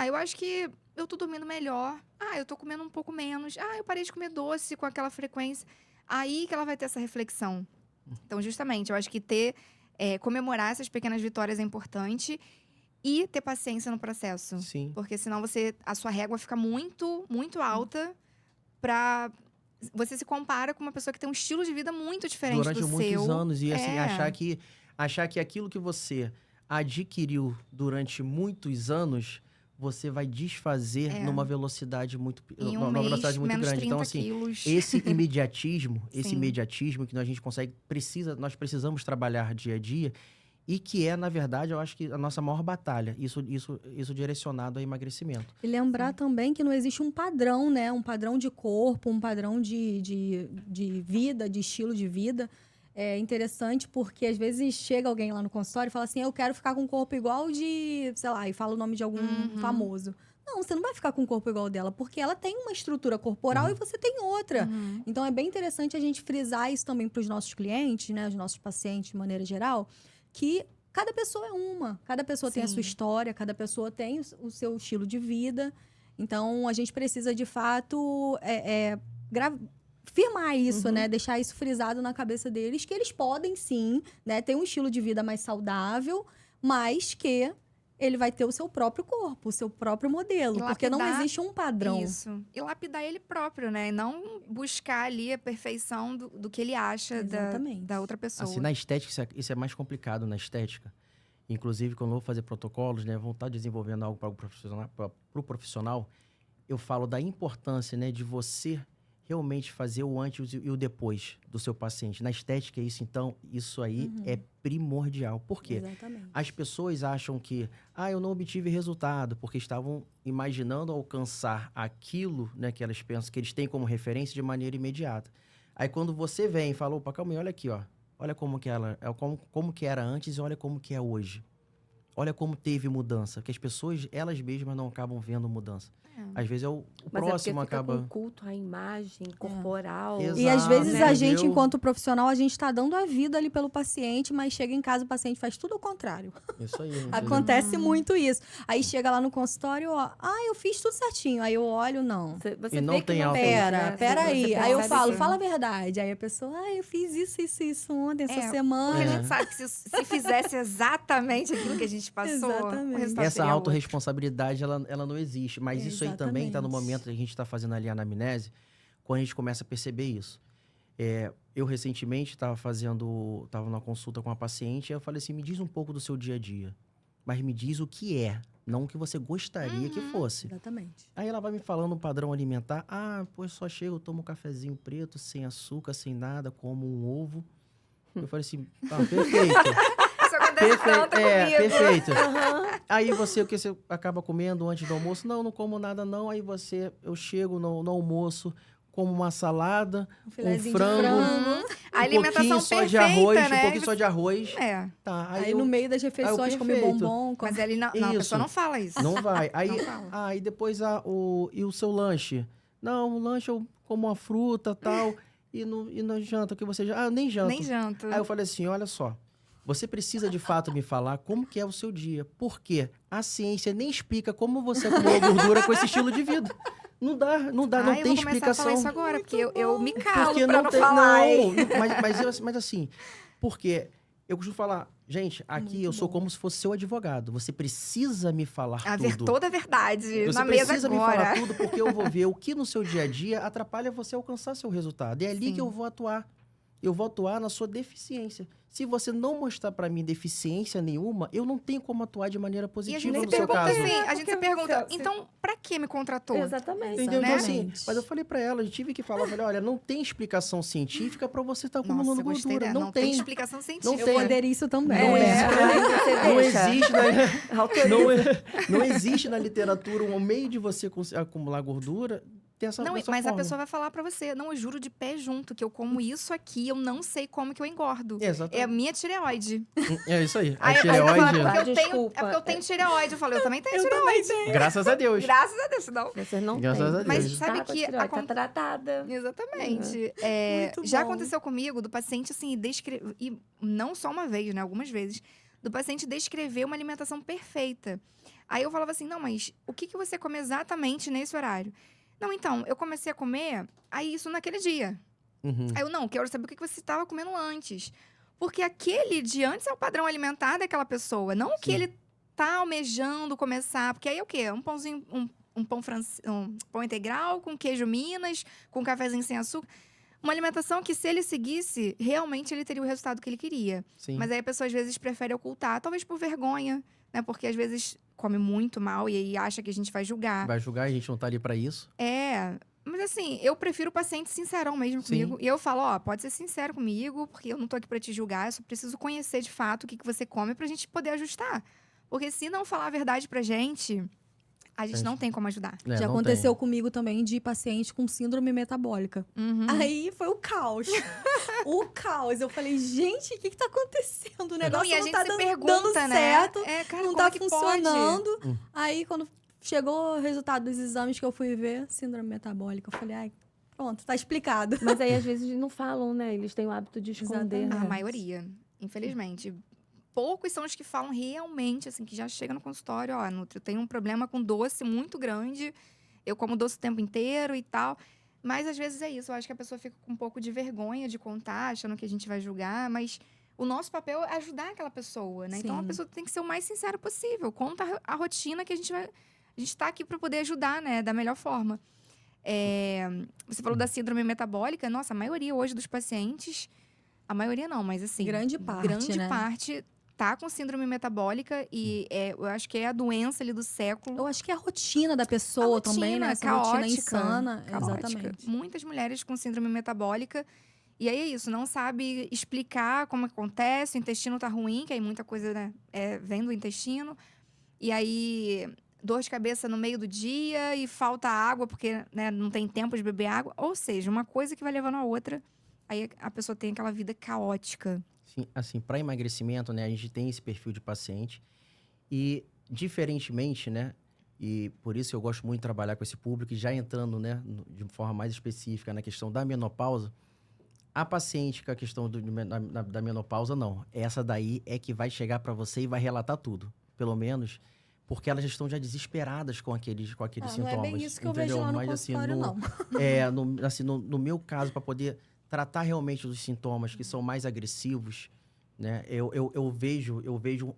Eu acho que eu tô dormindo melhor. Eu tô comendo um pouco menos. Eu parei de comer doce com aquela frequência. Aí que ela vai ter essa reflexão. Então, justamente, eu acho que comemorar essas pequenas vitórias é importante. E ter paciência no processo. Sim. Porque senão a sua régua fica muito, muito alta pra... Você se compara com uma pessoa que tem um estilo de vida muito diferente durante do seu. Durante muitos anos. E assim, achar que aquilo que você adquiriu durante muitos anos, você vai desfazer numa velocidade muito, numa velocidade muito grande. Então, assim, quilos. esse imediatismo que a gente nós precisamos trabalhar dia a dia. E que na verdade, eu acho que a nossa maior batalha, isso direcionado ao emagrecimento. E lembrar também que não existe um padrão, né? Um padrão de corpo, um padrão de vida, de estilo de vida. É interessante porque, às vezes, chega alguém lá no consultório e fala assim, eu quero ficar com um corpo igual de, sei lá, e fala o nome de algum famoso. Não, você não vai ficar com um corpo igual dela, porque ela tem uma estrutura corporal e você tem outra. Então, é bem interessante a gente frisar isso também para os nossos clientes, né? Os nossos pacientes, de maneira geral, que cada pessoa é uma. Cada pessoa tem a sua história, cada pessoa tem o seu estilo de vida. Então, a gente precisa, de fato, firmar isso, né? Deixar isso frisado na cabeça deles, que eles podem, sim, né? Ter um estilo de vida mais saudável, mas que ele vai ter o seu próprio corpo, o seu próprio modelo. Porque não existe um padrão. Isso. E lapidar ele próprio, né? E não buscar ali a perfeição do que ele acha da outra pessoa. Assim, na estética, isso é mais complicado na estética. Inclusive, quando eu vou fazer protocolos, né? Vão estar desenvolvendo algo para o profissional. Eu falo da importância, né? De você realmente fazer o antes e o depois do seu paciente. Na estética, isso aí é primordial. Por quê? Exatamente. As pessoas acham que, eu não obtive resultado, porque estavam imaginando alcançar aquilo, né, que elas pensam que eles têm como referência de maneira imediata. Aí quando você vem e fala, opa, calma aí, olha aqui, ó. Olha como que que era antes e olha como que é hoje. olha como teve mudança. Que as pessoas, elas mesmas não acabam vendo mudança. É. Às vezes é o Mas próximo é porque fica acaba... com culto à imagem corporal. Exato. E às vezes a gente, Entendeu? enquanto profissional, a gente tá dando a vida ali pelo paciente, mas chega em casa o paciente faz tudo ao contrário. Isso aí. entendeu? Acontece muito isso. Aí chega lá no consultório, ó, eu fiz tudo certinho. Aí eu olho, não. Você E não vê que tem não alta- fez, Pera, né? pera Você aí. Aí eu percebe falo, que- fala a verdade. Aí a pessoa, eu fiz isso ontem, essa Porque semana. a gente sabe que se fizesse exatamente aquilo que a gente passou, Exatamente. o resultado Essa seria outro. autorresponsabilidade, ela não existe. Mas isso aí também tá no Exatamente. momento que a gente tá fazendo ali a anamnese, quando a gente começa a perceber isso. Eu recentemente tava numa consulta com uma paciente, e eu falei assim, me diz um pouco do seu dia a dia. Mas me diz o que é, não o que você gostaria que fosse. Exatamente. Aí ela vai me falando um padrão alimentar. Pois só chego, eu tomo um cafezinho preto, sem açúcar, sem nada, como um ovo. Eu falei assim, perfeito. Isso acontece tanto comigo. Perfeito. Aí o que você acaba comendo antes do almoço? Não como nada não. Aí eu chego no almoço, como uma salada, Um filezinho frango, de frango. A alimentação pouquinho só de perfeita, arroz, né? um pouquinho só de arroz. É, Tá, Aí no meio das refeições come perfeito. bombom. come- mas ele não, a Isso. pessoa não fala isso. Não vai. Aí, Não fala. aí depois e o seu lanche? Não, o lanche eu como uma fruta tal. E no janta, o que você já... eu nem janto. Nem janto. Aí eu falei assim, olha só. Você precisa de fato me falar como que é o seu dia. Porque a ciência nem explica como você acumula gordura com esse estilo de vida. Não dá, não eu tem vou começar a explicação. falar isso agora, porque eu me calo Porque pra não falar. hein? Mas assim, porque eu costumo falar, gente, aqui Muito eu sou bom. como se fosse seu advogado. Você precisa me falar tudo. Toda a verdade Você na mesa precisa me agora. falar tudo, porque eu vou ver o que no seu dia a dia atrapalha você alcançar seu resultado. É ali Sim. que eu vou atuar. Eu vou atuar na sua deficiência. Se você não mostrar pra mim deficiência nenhuma, eu não tenho como atuar de maneira E a positiva gente se no seu pergunta caso. assim, a gente Porque se pergunta, você- então, pra que me contratou? Exatamente. Entendeu? Então, assim, Exatamente. mas eu falei pra ela, eu tive que falar, eu falei, olha, não tem explicação científica pra você estar Nossa, acumulando eu gostei gordura. dela. Não tem. explicação científica. Não Eu tem. vou aderir isso também. Não É, aí você Não deixa. existe, né? Autoriza. Não existe na literatura um meio de você acumular gordura dessa Não, dessa mas a forma. pessoa vai falar pra você, não, eu juro de pé junto, que eu como isso aqui, eu não sei como que eu engordo. É a Exatamente. minha tireoide. É isso aí. A Aí tireoide, fala, tireoide- porque eu tenho, Desculpa. é porque eu tenho tireoide. Eu falei, eu também tenho Eu tireoide. também tenho. graças a Deus. Graças a Deus, não. Você não Graças tem. a Deus. Mas Deus. sabe Tá com a que tireoide, tá tratada. Exatamente. Muito Já bom. aconteceu comigo do paciente, assim, e não só uma vez, né? Algumas vezes. Do paciente descrever uma alimentação perfeita. Aí eu falava assim, não, mas o que você come exatamente nesse horário? Não, então, eu comecei a comer, aí isso naquele dia. Uhum. Aí eu, não, quero saber o que você estava comendo antes. Porque aquele de antes é o padrão alimentar daquela pessoa, não o que Sim. ele tá almejando começar. Porque aí é o quê? Um pãozinho, um pão integral com queijo Minas, com cafezinho sem açúcar. Uma alimentação que, se ele seguisse, realmente ele teria o resultado que ele queria. Sim. Mas aí a pessoa, às vezes, prefere ocultar, talvez por vergonha, né? Porque, às vezes, come muito mal e aí acha que a gente vai julgar. Vai julgar, a gente não tá ali pra isso. Mas assim, eu prefiro o paciente sincerão mesmo Sim. comigo. E eu falo, pode ser sincero comigo, porque eu não tô aqui pra te julgar, eu só preciso conhecer de fato o que você come pra gente poder ajustar. Porque se não falar a verdade pra gente, a gente não tem como ajudar. É, Já não aconteceu tem. comigo também de paciente com síndrome metabólica. Uhum. Aí foi o caos. O caos. Eu falei, gente, o que tá acontecendo? O Não, negócio e a não gente tá se dando pergunta, né? certo, Cara, não como tá é que pode? funcionando. Hum. Aí, quando chegou o resultado dos exames que eu fui ver, síndrome metabólica, eu falei, ai, pronto, tá explicado. Mas aí, às vezes, não falam, né? Eles têm o hábito de esconder, Exatamente. A né? maioria, infelizmente. Poucos são os que falam realmente, assim, que já chega no consultório, Nutri, eu tenho um problema com doce muito grande, eu como doce o tempo inteiro e tal. Mas às vezes é isso, eu acho que a pessoa fica com um pouco de vergonha de contar, achando que a gente vai julgar, mas o nosso papel é ajudar aquela pessoa, né? Então a Sim. pessoa tem que ser o mais sincero possível, conta a rotina que a gente tá aqui para poder ajudar, né, da melhor forma. Você falou da síndrome metabólica, nossa, a maioria hoje dos pacientes, a maioria não, mas assim, Grande parte, né? parte tá com síndrome metabólica e eu acho que é a doença ali do século. Eu acho que é a rotina da pessoa também, né? Essa rotina caótica, insana. caótica. Exatamente. Muitas mulheres com síndrome metabólica. E aí é isso, não sabe explicar como acontece, o intestino tá ruim, que aí muita coisa, né, vem do intestino. E aí, dor de cabeça no meio do dia e falta água, porque né, não tem tempo de beber água. Ou seja, uma coisa que vai levando a outra, aí a pessoa tem aquela vida caótica. Sim, assim, para emagrecimento, né, a gente tem esse perfil de paciente E, diferentemente, né? E por isso eu gosto muito de trabalhar com esse público, e já entrando, né, de forma mais específica na questão da menopausa, a paciente com a questão da menopausa, não. Essa daí é que vai chegar para você e vai relatar tudo. Pelo menos, porque elas já estão já desesperadas com aqueles sintomas. Não é bem isso que eu entendeu? vejo lá no Mas, consultório, não. no meu caso, para poder tratar realmente dos sintomas que são mais agressivos, né? Eu vejo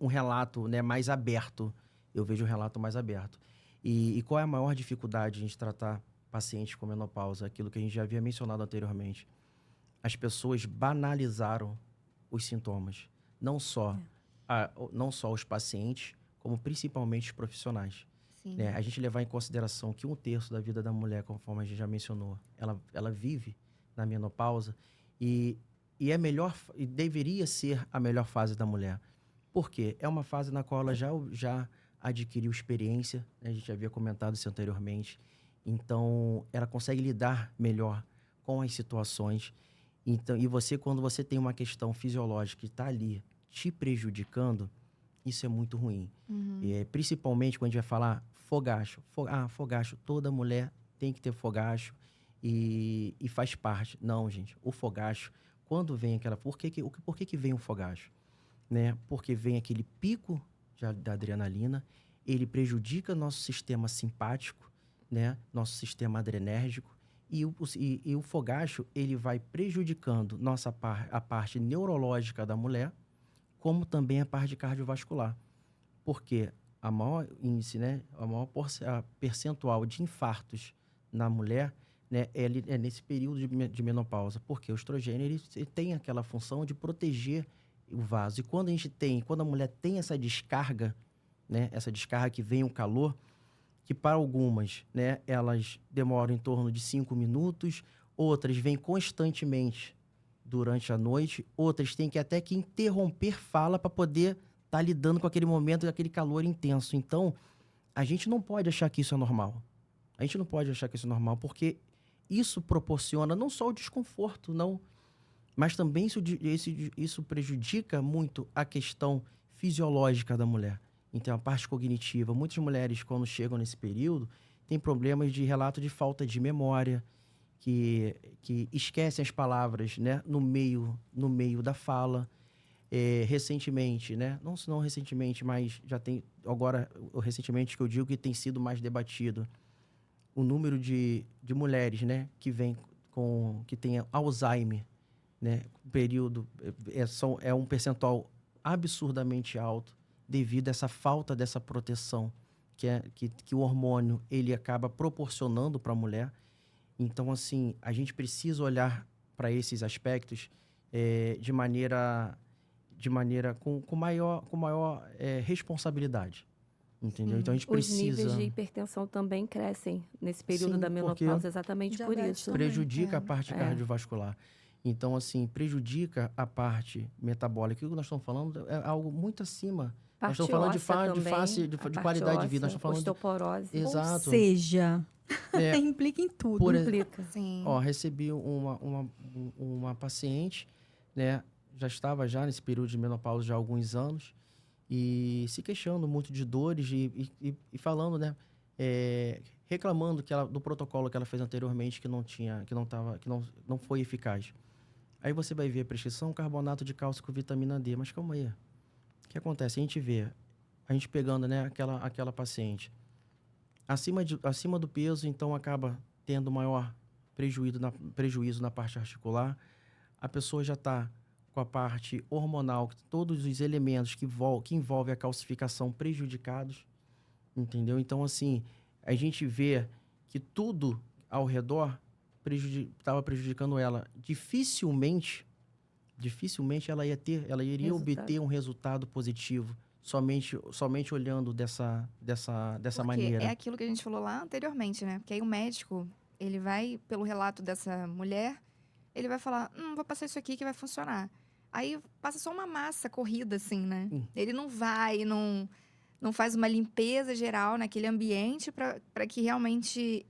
um relato, né, mais aberto. Eu vejo um relato mais aberto. E qual é a maior dificuldade de a gente tratar pacientes com menopausa? Aquilo que a gente já havia mencionado anteriormente. As pessoas banalizaram os sintomas. Não só os pacientes, como principalmente os profissionais. Sim. Né? A gente levar em consideração que 1/3 da vida da mulher, conforme a gente já mencionou, ela vive na menopausa e deveria ser a melhor fase da mulher. Por quê? É uma fase na qual ela já adquiriu experiência, né? A gente já havia comentado isso anteriormente. Então, ela consegue lidar melhor com as situações. Então, e quando você tem uma questão fisiológica que está ali te prejudicando, isso é muito ruim. Principalmente quando a gente vai falar fogacho. Fogacho, toda mulher tem que ter fogacho e faz parte. Não, gente, o fogacho, quando vem aquela... Por que vem o fogacho? Né? Porque vem aquele pico da adrenalina, ele prejudica nosso sistema simpático, né? Nosso sistema adrenérgico, e o fogacho, ele vai prejudicando a parte neurológica da mulher, como também a parte cardiovascular. Porque a maior índice, né, a percentual de infartos na mulher, né, é nesse período de menopausa. Porque o estrogênio ele tem aquela função de proteger o vaso. E quando a mulher tem essa descarga, né, essa descarga que vem o calor, que para algumas, né, elas demoram em torno de 5 minutos, outras vêm constantemente durante a noite, outras têm que até que interromper fala para poder estar lidando com aquele momento, aquele calor intenso. Então, a gente não pode achar que isso é normal. A gente não pode achar que isso é normal, porque isso proporciona não só o desconforto, não, mas também isso prejudica muito a questão fisiológica da mulher. Então, a parte cognitiva. Muitas mulheres, quando chegam nesse período, têm problemas de relato de falta de memória, que esquecem as palavras, né, no meio da fala. Recentemente, né, não recentemente, mas já tem agora, recentemente que eu digo que tem sido mais debatido, o número de mulheres, né, que tem Alzheimer, né, período é um percentual absurdamente alto devido a essa falta dessa proteção que o hormônio ele acaba proporcionando para a mulher. Então, assim, a gente precisa olhar para esses aspectos de maneira com maior responsabilidade, entendeu? Então, a gente Os precisa... níveis de hipertensão também crescem nesse período Sim, da porque menopausa, exatamente por diabetes isso. também. prejudica a parte cardiovascular. Então, assim, prejudica a parte metabólica. O que nós estamos falando é algo muito acima. Nós estamos falando de qualidade de vida. Nós estamos falando osteoporose. Exato. Ou seja, implica em tudo. Implica. Sim. Recebi uma paciente, né? Já estava nesse período de menopausa já há alguns anos e se queixando muito de dores e falando, né? Reclamando do protocolo que ela fez anteriormente que não foi eficaz. Aí você vai ver a prescrição, carbonato de cálcio com vitamina D. Mas calma aí. O que acontece? A gente pegando, né, aquela paciente acima do peso, então acaba tendo maior prejuízo na parte articular. A pessoa já está com a parte hormonal, todos os elementos que envolvem a calcificação prejudicados, entendeu? Então, assim, a gente vê que tudo ao redor estava prejudicando ela. Dificilmente ela iria obter um resultado positivo somente olhando dessa Porque maneira. é aquilo que a gente falou lá anteriormente, né? Porque aí o médico, ele vai, pelo relato dessa mulher, ele vai falar, vou passar isso aqui que vai funcionar. Aí passa só uma massa corrida, assim, né? Ele não faz uma limpeza geral naquele ambiente para que realmente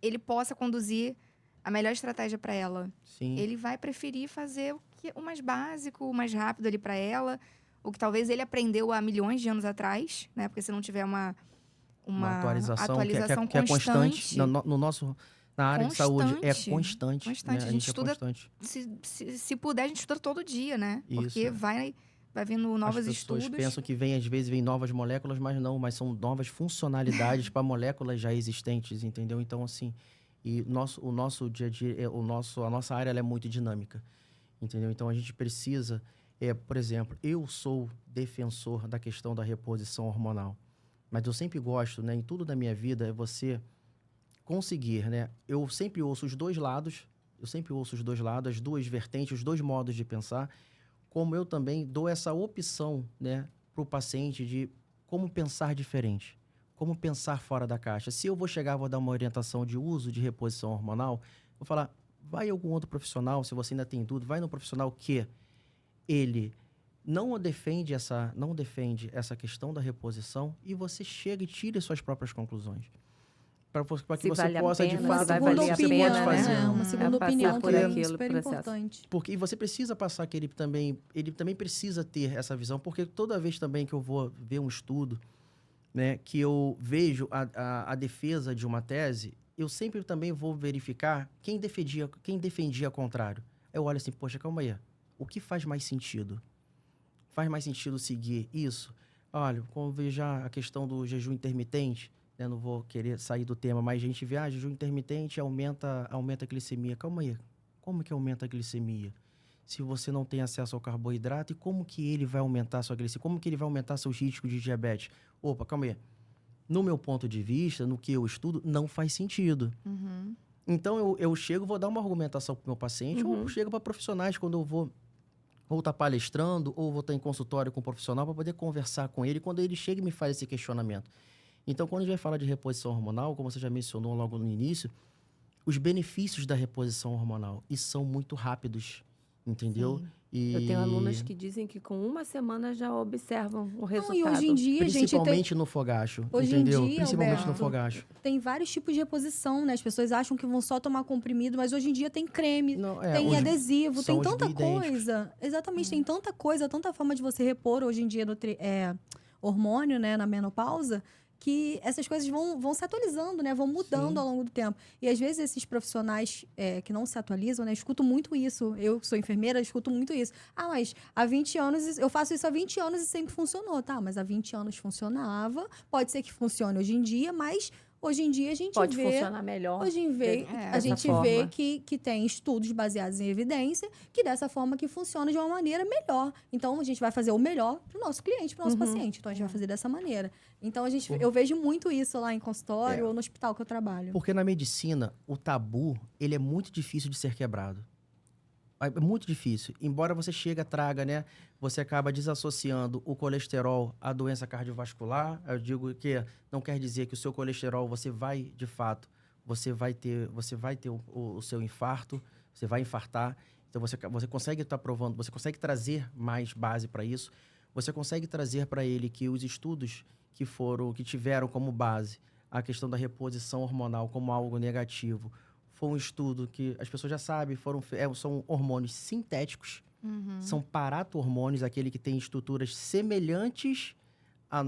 ele possa conduzir a melhor estratégia para ela. Sim. Ele vai preferir fazer o mais básico, o mais rápido ali para ela, o que talvez ele aprendeu há milhões de anos atrás, né? Porque se não tiver uma atualização que é constante. constante. No nosso, na área de saúde é constante. Constante. Né? A gente estuda, é constante. se puder, a gente estuda todo dia, né? Isso. Porque vai vindo novos estudos. As pessoas pensam que às vezes vem novas moléculas, mas não, mas são novas funcionalidades para moléculas já existentes, entendeu? Então, assim, o nosso dia a dia, a nossa área ela é muito dinâmica, entendeu? Então, a gente precisa, por exemplo, eu sou defensor da questão da reposição hormonal, mas eu sempre gosto, né, em tudo da minha vida, é você conseguir, né? Eu sempre ouço os dois lados, as duas vertentes, os dois modos de pensar, como eu também dou essa opção, né, para o paciente de como pensar diferente, como pensar fora da caixa. Se eu vou dar uma orientação de uso de reposição hormonal, vou falar, vai em algum outro profissional, se você ainda tem dúvida, vai no profissional que ele não defende essa questão da reposição e você chega e tire suas próprias conclusões. Para que você possa, de fato, valer a pena, fazer. Né? Uma segunda opinião por que é aquilo, super processo. importante. Porque você precisa passar que ele também precisa ter essa visão, porque toda vez também que eu vou ver um estudo, né, que eu vejo a defesa de uma tese, eu sempre também vou verificar quem defendia ao contrário. Eu olho assim, poxa, calma aí, o que faz mais sentido? Faz mais sentido seguir isso? Olha, como vejo a questão do jejum intermitente, né, não vou querer sair do tema, mas a gente vê, jejum intermitente aumenta a glicemia. Calma aí, como que aumenta a glicemia? Se você não tem acesso ao carboidrato, e como que ele vai aumentar a sua glicemia? Como que ele vai aumentar seu risco de diabetes? Opa, calma aí. No meu ponto de vista, no que eu estudo, não faz sentido. Uhum. Então, eu chego, vou dar uma argumentação para o meu paciente, ou chego para profissionais quando eu vou ou estar palestrando, ou vou estar em consultório com um profissional para poder conversar com ele, quando ele chega e me faz esse questionamento. Então, quando a gente vai falar de reposição hormonal, como você já mencionou logo no início, os benefícios da reposição hormonal, e são muito rápidos, entendeu? Eu tenho alunas que dizem que com uma semana já observam o resultado. E hoje em dia, principalmente no fogacho, hoje entendeu? Em dia, Principalmente Alberto, no fogacho. Tem vários tipos de reposição, né? As pessoas acham que vão só tomar comprimido, mas hoje em dia tem creme, tem adesivo, tem tanta coisa. Exatamente, tem tanta coisa, tanta forma de você repor hoje em dia hormônio, né, na menopausa, que essas coisas vão se atualizando, né? Vão mudando ao longo do tempo. E às vezes esses profissionais que não se atualizam, né? Eu escuto muito isso. Eu que sou enfermeira, escuto muito isso. Ah, mas há 20 anos, eu faço isso há 20 anos e sempre funcionou. Tá, mas há 20 anos funcionava. Pode ser que funcione hoje em dia, mas hoje em dia a gente pode funcionar melhor. Hoje em dia a gente vê que tem estudos baseados em evidência que dessa forma que funciona de uma maneira melhor. Então a gente vai fazer o melhor para o nosso cliente, para o nosso paciente. Então a gente vai fazer dessa maneira. Então eu vejo muito isso lá em consultório ou no hospital que eu trabalho. Porque na medicina, o tabu, ele é muito difícil de ser quebrado. É muito difícil. Embora você traga, né? Você acaba desassociando o colesterol à doença cardiovascular. Eu digo que não quer dizer que o seu colesterol, você vai ter o seu infarto, você vai infartar. Então, você consegue estar provando, você consegue trazer mais base para isso. Você consegue trazer para ele que os estudos que tiveram como base a questão da reposição hormonal como algo negativo, foi um estudo que as pessoas já sabem, são hormônios sintéticos, são parato-hormônios, aquele que tem estruturas semelhantes aos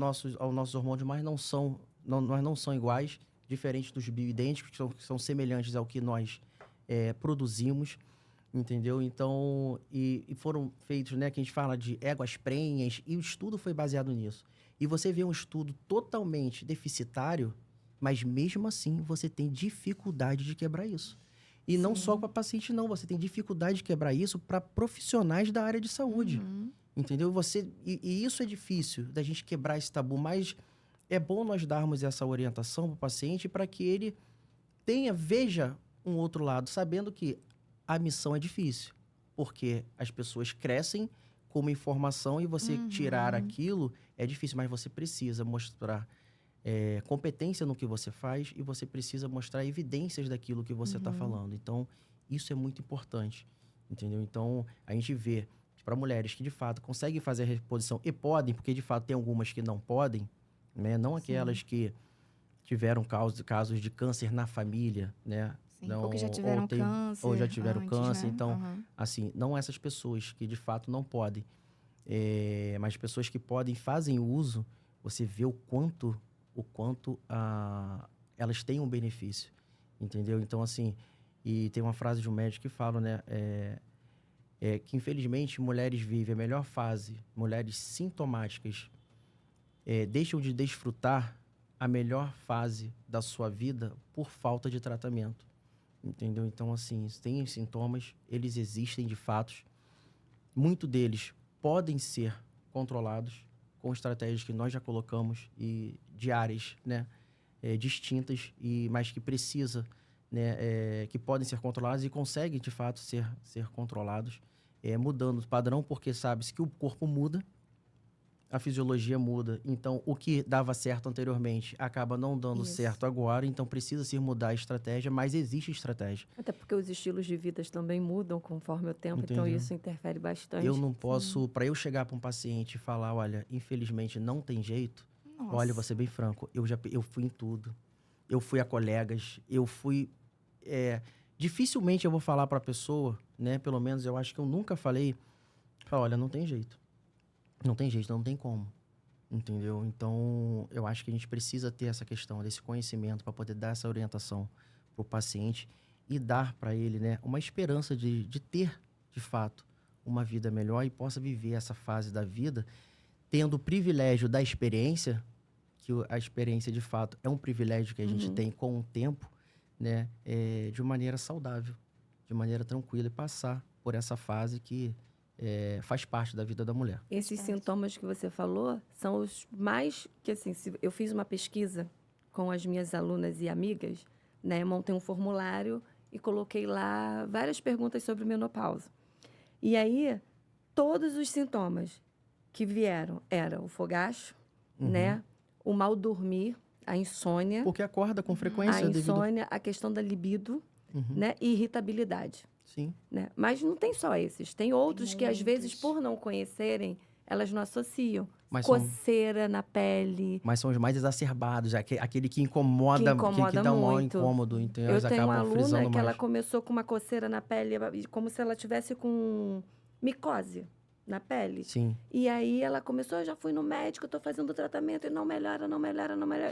nossos hormônios, mas não são iguais, diferentes dos bioidênticos, que são semelhantes ao que nós produzimos, entendeu? Então, e foram feitos, né, que a gente fala de éguas prenhas, e o estudo foi baseado nisso. E você vê um estudo totalmente deficitário, mas mesmo assim você tem dificuldade de quebrar isso. E não só para paciente, não. Você tem dificuldade de quebrar isso para profissionais da área de saúde. Entendeu? E isso é difícil, da gente quebrar esse tabu. Mas é bom nós darmos essa orientação para o paciente para que ele veja um outro lado, sabendo que a missão é difícil. Porque as pessoas crescem com uma informação e você tirar aquilo é difícil, mas você precisa mostrar competência no que você faz e você precisa mostrar evidências daquilo que você está falando. Então, isso é muito importante, entendeu? Então, a gente vê para mulheres que, de fato, conseguem fazer a reposição e podem, porque, de fato, tem algumas que não podem, né? Não aquelas que tiveram casos de câncer na família, né? Não, ou que já tiveram câncer. Ou já tiveram câncer. Né? Então, assim, não essas pessoas que, de fato, não podem. Mas pessoas que fazem uso, você vê o quanto elas têm um benefício, entendeu? Então, assim, e tem uma frase de um médico que fala, né? Que, infelizmente, mulheres vivem a melhor fase, mulheres sintomáticas, deixam de desfrutar a melhor fase da sua vida por falta de tratamento, entendeu? Então, assim, tem os sintomas, eles existem de fato. Muitos deles podem ser controlados com estratégias que nós já colocamos e de áreas, né, distintas, mas que precisa, né, que podem ser controlados e conseguem, de fato, ser controlados, mudando o padrão, porque sabe-se que o corpo muda, a fisiologia muda. Então, o que dava certo anteriormente acaba não dando certo agora. Então, precisa-se mudar a estratégia, mas existe estratégia. Até porque os estilos de vida também mudam conforme o tempo. Entendeu? Então, isso interfere bastante. Eu não posso, para eu chegar para um paciente e falar, olha, infelizmente não tem jeito. Nossa. Olha, vou ser bem franco, eu fui em tudo. Eu fui a colegas, eu fui... dificilmente eu vou falar para a pessoa, né? Pelo menos eu acho que eu nunca falei, olha, não tem jeito. Não tem jeito, não tem como, entendeu? Então, eu acho que a gente precisa ter essa questão, desse conhecimento para poder dar essa orientação para o paciente e dar para ele, né, uma esperança de ter, de fato, uma vida melhor e possa viver essa fase da vida tendo o privilégio da experiência, que a experiência, de fato, é um privilégio que a gente tem com o tempo, né, de maneira saudável, de maneira tranquila e passar por essa fase que... faz parte da vida da mulher. Esses sintomas que você falou são os mais... que assim, eu fiz uma pesquisa com as minhas alunas e amigas, né? Montei um formulário e coloquei lá várias perguntas sobre menopausa. E aí, todos os sintomas que vieram eram o fogacho, né? O mal dormir, a insônia. Porque acorda com frequência. A insônia, a questão da libido, né? E irritabilidade. Sim. Né? Mas não tem só esses. Tem outros que, às vezes, por não conhecerem, elas não associam. Mas coceira na pele. Mas são os mais exacerbados. Aquele que incomoda, que dá um maior incômodo. Então, eu tenho uma aluna que ela começou com uma coceira na pele, como se ela tivesse com micose na pele. Sim. E aí ela começou, eu já fui no médico, eu tô fazendo tratamento e não melhora.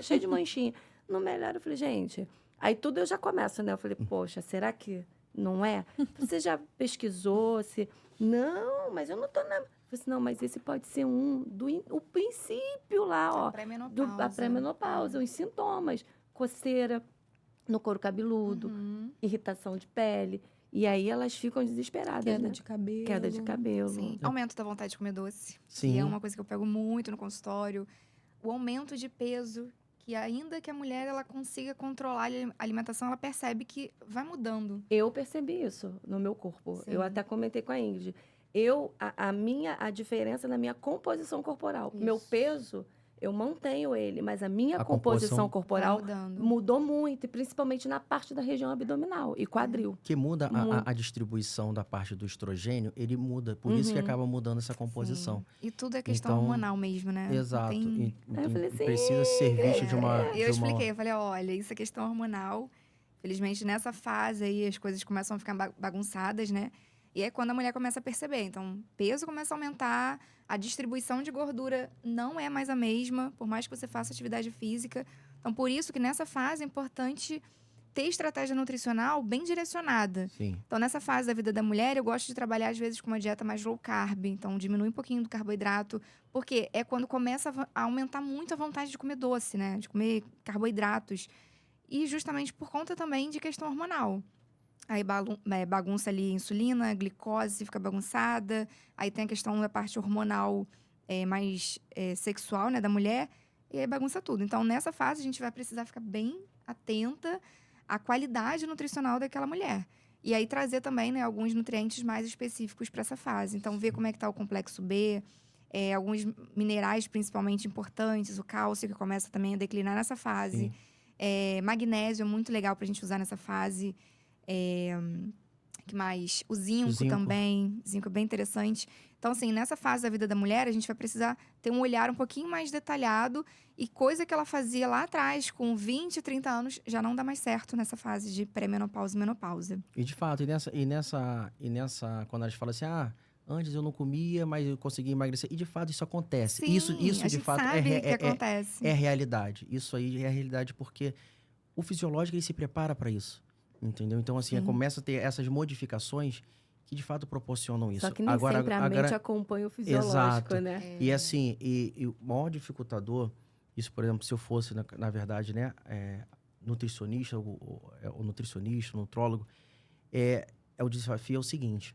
Cheio de manchinha. Não melhora. Eu falei, gente... Aí tudo eu já começo, né? Eu falei, poxa, será que... Não é? Você já pesquisou? Não, mas eu não tô na... Eu falei assim, não, mas esse pode ser o princípio lá, ó. A pré-menopausa, os sintomas. Coceira no couro cabeludo, irritação de pele. E aí elas ficam desesperadas, Queda de cabelo. Queda de cabelo. Sim, aumento da vontade de comer doce. Sim. Que é uma coisa que eu pego muito no consultório. O aumento de peso, que ainda que a mulher ela consiga controlar a alimentação, ela percebe que vai mudando. Eu percebi isso no meu corpo. Sim. Eu até comentei com a Ingrid. A diferença na minha composição corporal. Isso. Meu peso, eu mantenho ele, mas a minha composição corporal mudou muito, e principalmente na parte da região abdominal e quadril. Que muda a distribuição da parte do estrogênio, ele muda. Por isso que acaba mudando essa composição. Sim. E tudo é questão hormonal mesmo, né? Exato. Tem... Eu falei assim, precisa ser visto de uma... Eu expliquei, eu falei, olha, isso é questão hormonal. Felizmente, nessa fase aí, as coisas começam a ficar bagunçadas, né? E é quando a mulher começa a perceber. Então, o peso começa a aumentar, a distribuição de gordura não é mais a mesma, por mais que você faça atividade física. Então, por isso que nessa fase é importante ter estratégia nutricional bem direcionada. Sim. Então, nessa fase da vida da mulher, eu gosto de trabalhar, às vezes, com uma dieta mais low carb. Então, diminui um pouquinho do carboidrato, porque é quando começa a aumentar muito a vontade de comer doce, né? De comer carboidratos. E justamente por conta também de questão hormonal. Aí bagunça ali a insulina, a glicose fica bagunçada. Aí tem a questão da parte hormonal mais sexual, né, da mulher. E aí bagunça tudo. Então, nessa fase, a gente vai precisar ficar bem atenta à qualidade nutricional daquela mulher. E aí trazer também, né, alguns nutrientes mais específicos para essa fase. Então, ver como é que está o complexo B, alguns minerais principalmente importantes, o cálcio que começa também a declinar nessa fase. Magnésio é muito legal para a gente usar nessa fase. Que mais? O zinco também. Zinco é bem interessante. Então, assim, nessa fase da vida da mulher, a gente vai precisar ter um olhar um pouquinho mais detalhado. E coisa que ela fazia lá atrás, com 20, 30 anos, já não dá mais certo nessa fase de pré-menopausa e menopausa. E, de fato, quando a gente fala assim, antes eu não comia, mas eu consegui emagrecer. E de fato isso acontece. Sim, Isso a de gente fato sabe que acontece. é realidade. Isso aí é a realidade porque o fisiológico ele se prepara para isso. Entendeu? Então, assim, começa a ter essas modificações que de fato proporcionam isso. Só que nem sempre a mente acompanha o fisiológico, exato. né? E assim, e o maior dificultador, isso, por exemplo, se eu fosse, na verdade, né, nutricionista, o nutricionista, o nutrólogo, o desafio é o seguinte: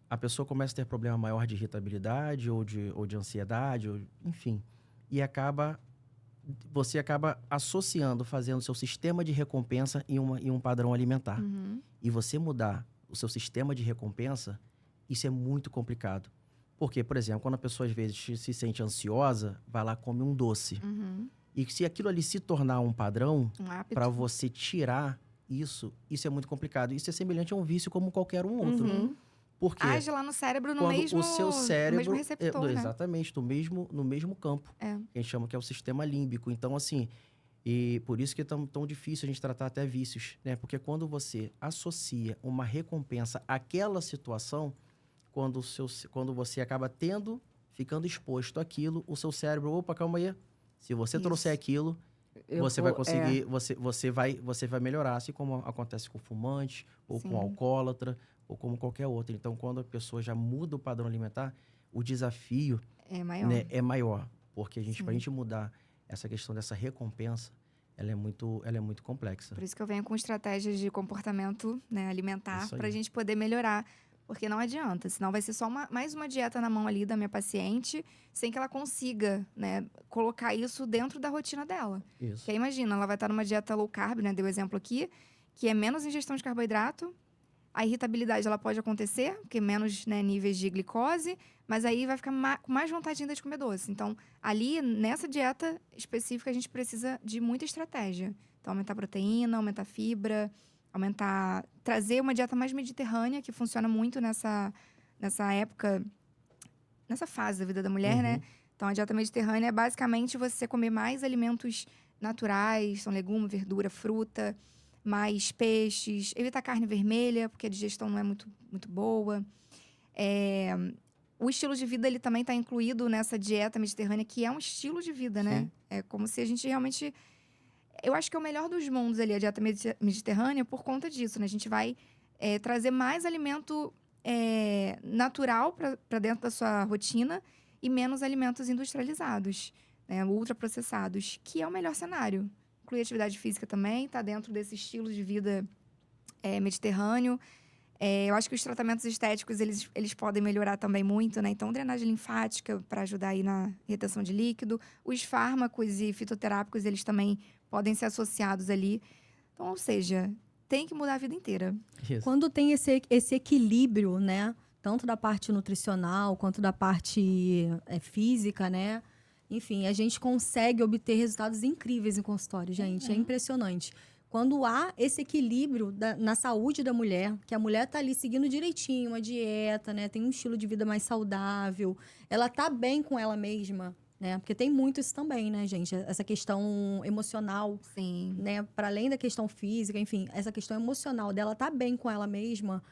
a pessoa começa a ter problema maior de irritabilidade ou de ansiedade, enfim, e você acaba associando, fazendo o seu sistema de recompensa em um padrão alimentar. E você mudar o seu sistema de recompensa, isso é muito complicado. Porque, por exemplo, quando a pessoa às vezes se sente ansiosa, vai lá come um doce. E se aquilo ali se tornar um padrão, para você tirar isso é muito complicado. Isso é semelhante a um vício como qualquer um outro. Porque age lá no cérebro no mesmo, o seu cérebro, no mesmo receptor, né? exatamente, no mesmo campo. Que a gente chama que é o sistema límbico. Então, assim, e por isso que é tão difícil a gente tratar até vícios, né? Porque quando você associa uma recompensa àquela situação, quando você acaba ficando exposto àquilo, o seu cérebro, opa, calma aí. Se você trouxer aquilo, vai conseguir, você vai melhorar, assim como acontece com fumante, ou com alcoólatra, ou como qualquer outro. Então, quando a pessoa já muda o padrão alimentar, o desafio é maior. Porque pra gente mudar essa questão dessa recompensa, ela é muito complexa. Por isso que eu venho com estratégias de comportamento, né, alimentar, pra gente poder melhorar. Porque não adianta, senão vai ser só mais uma dieta na mão ali da minha paciente, sem que ela consiga, né, colocar isso dentro da rotina dela. Isso. Porque aí, imagina, ela vai estar numa dieta low carb, né, dei o exemplo aqui, que é menos ingestão de carboidrato, a irritabilidade ela pode acontecer, porque menos, né, níveis de glicose, mas aí vai ficar com mais vontade ainda de comer doce. Então, ali, nessa dieta específica, a gente precisa de muita estratégia. Então, aumentar a proteína, aumentar a fibra, trazer uma dieta mais mediterrânea, que funciona muito nessa época, nessa fase da vida da mulher, né? Então, a dieta mediterrânea é basicamente você comer mais alimentos naturais, são legume, verdura, fruta, mais peixes, evitar carne vermelha, porque a digestão não é muito, muito boa. O estilo de vida, ele também está incluído nessa dieta mediterrânea, que é um estilo de vida, né? É como se a gente realmente... Eu acho que é o melhor dos mundos ali, a dieta mediterrânea, por conta disso, né? A gente vai trazer mais alimento natural para dentro da sua rotina e menos alimentos industrializados, né? Ultraprocessados, que é o melhor cenário. Inclui atividade física também, está dentro desse estilo de vida mediterrâneo. Eu acho que os tratamentos estéticos, eles podem melhorar também muito, né? Então, drenagem linfática para ajudar aí na retenção de líquido. Os fármacos e fitoterápicos, eles também podem ser associados ali. Então, ou seja, tem que mudar a vida inteira. Isso. Quando tem esse equilíbrio, né? Tanto da parte nutricional quanto da parte física, né? Enfim, a gente consegue obter resultados incríveis em consultório, gente. É impressionante. Quando há esse equilíbrio na saúde da mulher, que a mulher tá ali seguindo direitinho uma dieta, né? Tem um estilo de vida mais saudável. Ela tá bem com ela mesma, né? Porque tem muito isso também, né, gente? Essa questão emocional, né? Para além da questão física, enfim, essa questão emocional dela tá bem com ela mesma,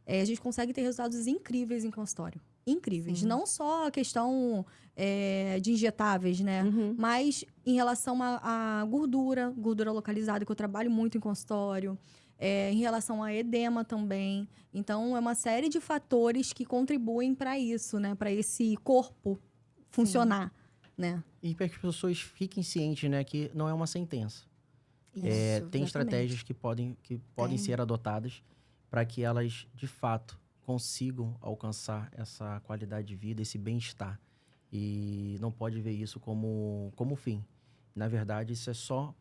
a gente consegue ter resultados incríveis em consultório. Incríveis. Sim. Não só a questão de injetáveis, né? Mas em relação à gordura localizada, que eu trabalho muito em consultório. Em relação a edema também. Então, é uma série de fatores que contribuem para isso, né? Para esse corpo funcionar, né? E para que as pessoas fiquem cientes, né? Que não é uma sentença. Isso, Tem exatamente. estratégias que podem ser adotadas para que elas, de fato, consigam alcançar essa qualidade de vida, esse bem-estar. E não pode ver isso como fim. Na verdade, isso é só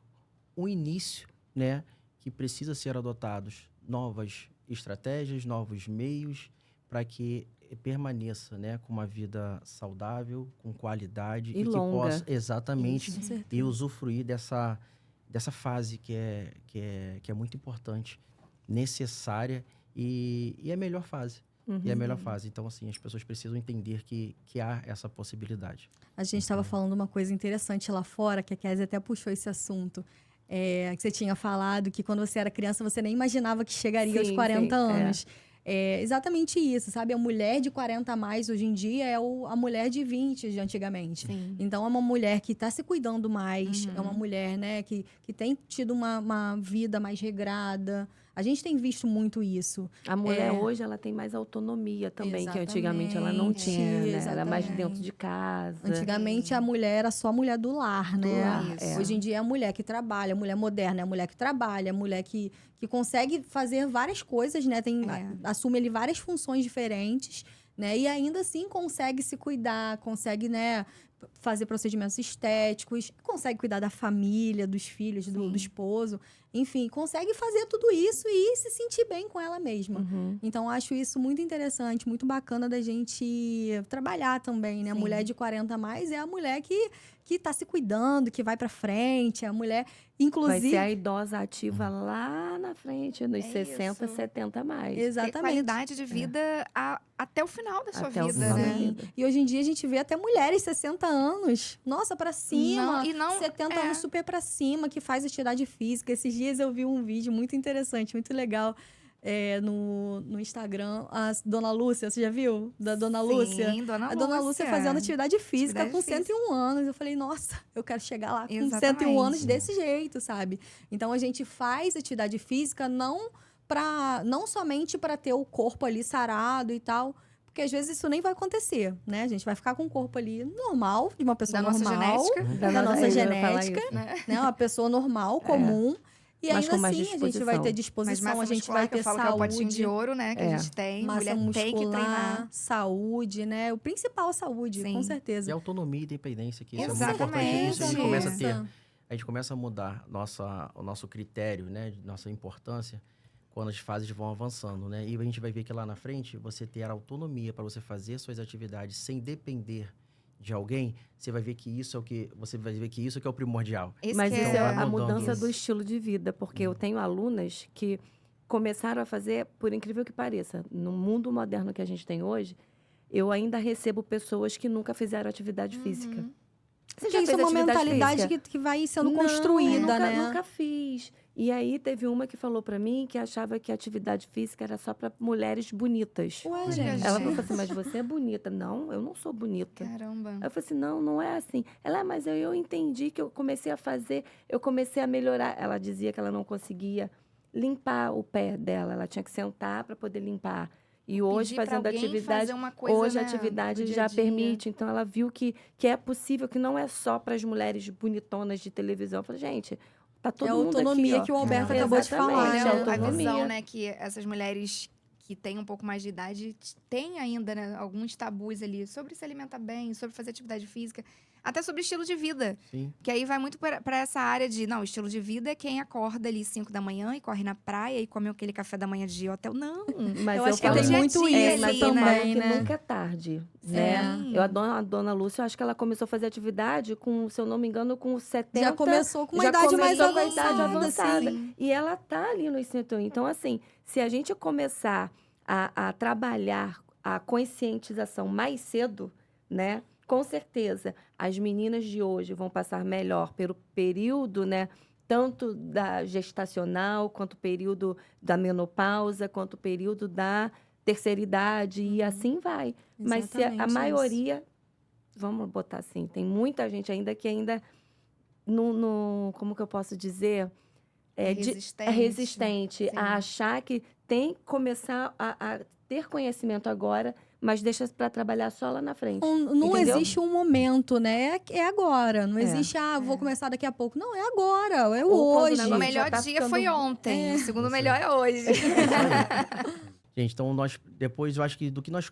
um início, né? Que precisa ser adotados novas estratégias, novos meios, para que permaneça, né? Com uma vida saudável, com qualidade. E longa. Que possa, exatamente, Isso. e usufruir dessa fase que é muito importante, necessária e é a melhor fase. E é a melhor fase. Então, assim, as pessoas precisam entender que há essa possibilidade. A gente estava falando uma coisa interessante lá fora, que a Kézia até puxou esse assunto. Que você tinha falado que quando você era criança, você nem imaginava que chegaria aos 40 anos. É exatamente isso, sabe? A mulher de 40 a mais hoje em dia é a mulher de 20 de antigamente. Sim. Então, é uma mulher que está se cuidando mais, é uma Uhum. mulher, né, que tem tido uma vida mais regrada. A gente tem visto muito isso. A mulher hoje, ela tem mais autonomia também, que antigamente ela não Exatamente, tinha, né? Era mais exatamente. dentro de casa. Antigamente, a mulher era só a mulher do lar, Do né? lar, Isso. Hoje em dia, é a mulher que trabalha, a mulher moderna, é a mulher que trabalha, a mulher que consegue fazer várias coisas, né? Assume ali várias funções diferentes, né? E ainda assim consegue se cuidar, consegue, né, fazer procedimentos estéticos, consegue cuidar da família, dos filhos, do esposo. Enfim, consegue fazer tudo isso e se sentir bem com ela mesma. Uhum. Então, acho isso muito interessante, muito bacana da gente trabalhar também, né? A Sim. mulher de 40 a mais é a mulher que tá se cuidando, que vai pra frente. A mulher, inclusive... Vai ser a idosa ativa lá na frente, nos É 60, isso. 70 a mais. Ter Exatamente. qualidade de vida até o final da sua Até o vida, final da né? vida. E hoje em dia a gente vê até mulheres 60 anos, nossa, pra cima, Não, e não- 70 é. anos super pra cima, que faz atividade física. Esses dias eu vi um vídeo muito interessante, muito legal, no Instagram. A Dona Lúcia, você já viu? Da Dona Lúcia? Sim, Dona A Dona Lúcia fazendo atividade física Atividade com física. 101 anos. Eu falei, nossa, eu quero chegar lá com 101 Exatamente. anos desse jeito, sabe? Então a gente faz atividade física não somente para ter o corpo ali sarado e tal, porque às vezes isso nem vai acontecer, né? A gente vai ficar com o corpo ali normal, de uma pessoa Da nossa normal, genética. da nossa eu ia falar genética, isso. Né? né? Uma pessoa normal, comum. E Mas ainda com mais assim, a gente vai ter Mas disposição, massa a gente muscular, vai que eu ter falo que é o potinho de saúde, ouro, né? Que a gente tem. massa Mulher tem que muscular, treinar. saúde, né? O principal é saúde, Sim. com E certeza. autonomia e independência, que isso é muito Exatamente. importante. Isso a gente começa a ter. Nossa. A gente começa a mudar o nosso critério, né? De nossa importância quando as fases vão avançando, né? E a gente vai ver que lá na frente, você ter a autonomia para você fazer suas atividades sem depender de alguém, você vai ver que isso é o primordial. Esse Mas que isso Então, é vai a mudando mudança do isso. estilo de vida, porque eu tenho alunas que começaram a fazer, por incrível que pareça, no mundo moderno que a gente tem hoje, eu ainda recebo pessoas que nunca fizeram atividade física. Você Porque isso é fez uma atividade mentalidade física? que vai sendo Não, construída, né? Nunca fiz. E aí teve uma que falou pra mim que achava que a atividade física era só pra mulheres bonitas. Ué, Olha, gente. Ela falou assim, mas você é bonita. Não, eu não sou bonita. Caramba. Aí eu falei assim, não é assim. Ela, mas eu entendi que eu comecei a fazer, eu comecei a melhorar. Ela dizia que ela não conseguia limpar o pé dela, ela tinha que sentar para poder limpar. E hoje, Pedir pra fazendo alguém atividade, fazer uma coisa, hoje a né, atividade do dia já a dia. permite. Então, ela viu que é possível, que não é só para as mulheres bonitonas de televisão. Eu falei, gente, tá todo É a mundo autonomia aqui, ó. que o Alberto É. acabou de Exatamente, falar, Olha né? a autonomia. visão, né, que essas mulheres que têm um pouco mais de idade têm ainda, né, alguns tabus ali sobre se alimentar bem, sobre fazer atividade física, até sobre estilo de vida. Sim. Que aí vai muito para essa área de, não, estilo de vida é quem acorda ali 5 da manhã e corre na praia e come aquele café da manhã de hotel. Não. Mas Eu acho que falo tem dia a muito dia isso mas ali, eu né? falo também, que né? nunca é tarde, Sim. né? A dona Lúcia, eu acho que ela começou a fazer atividade com, se eu não me engano, com 70... Já começou com uma já idade mais começou com a idade avançada, avançada. sim. E ela tá ali no 101. Então, assim, se a gente começar a trabalhar a conscientização mais cedo, né? Com certeza, as meninas de hoje vão passar melhor pelo período, né? Tanto da gestacional, quanto o período da menopausa, quanto o período da terceira idade, e assim vai. Mas se a Exatamente isso. maioria, vamos botar assim, tem muita gente ainda que ainda como que eu posso dizer? É resistente Sim. a achar que tem que começar a ter conhecimento agora, mas deixa para trabalhar só lá na frente. Não Entendeu? existe um momento, né? É agora. Não É. existe, vou começar daqui a pouco. Não, é agora, é Ou quando o hoje. O negócio melhor já tá dia ficando- foi ontem, o segundo Isso aí. melhor é hoje. Gente, então depois eu acho que do que nós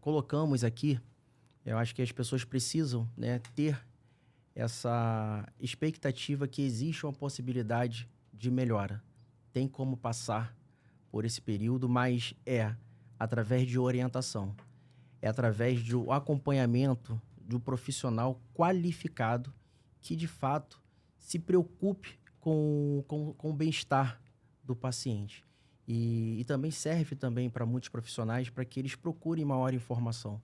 colocamos aqui, eu acho que as pessoas precisam, né, ter essa expectativa que existe uma possibilidade de melhora. Tem como passar por esse período, mas através de orientação. É através do acompanhamento de um profissional qualificado que, de fato, se preocupe com o bem-estar do paciente. E também serve também para muitos profissionais para que eles procurem maior informação,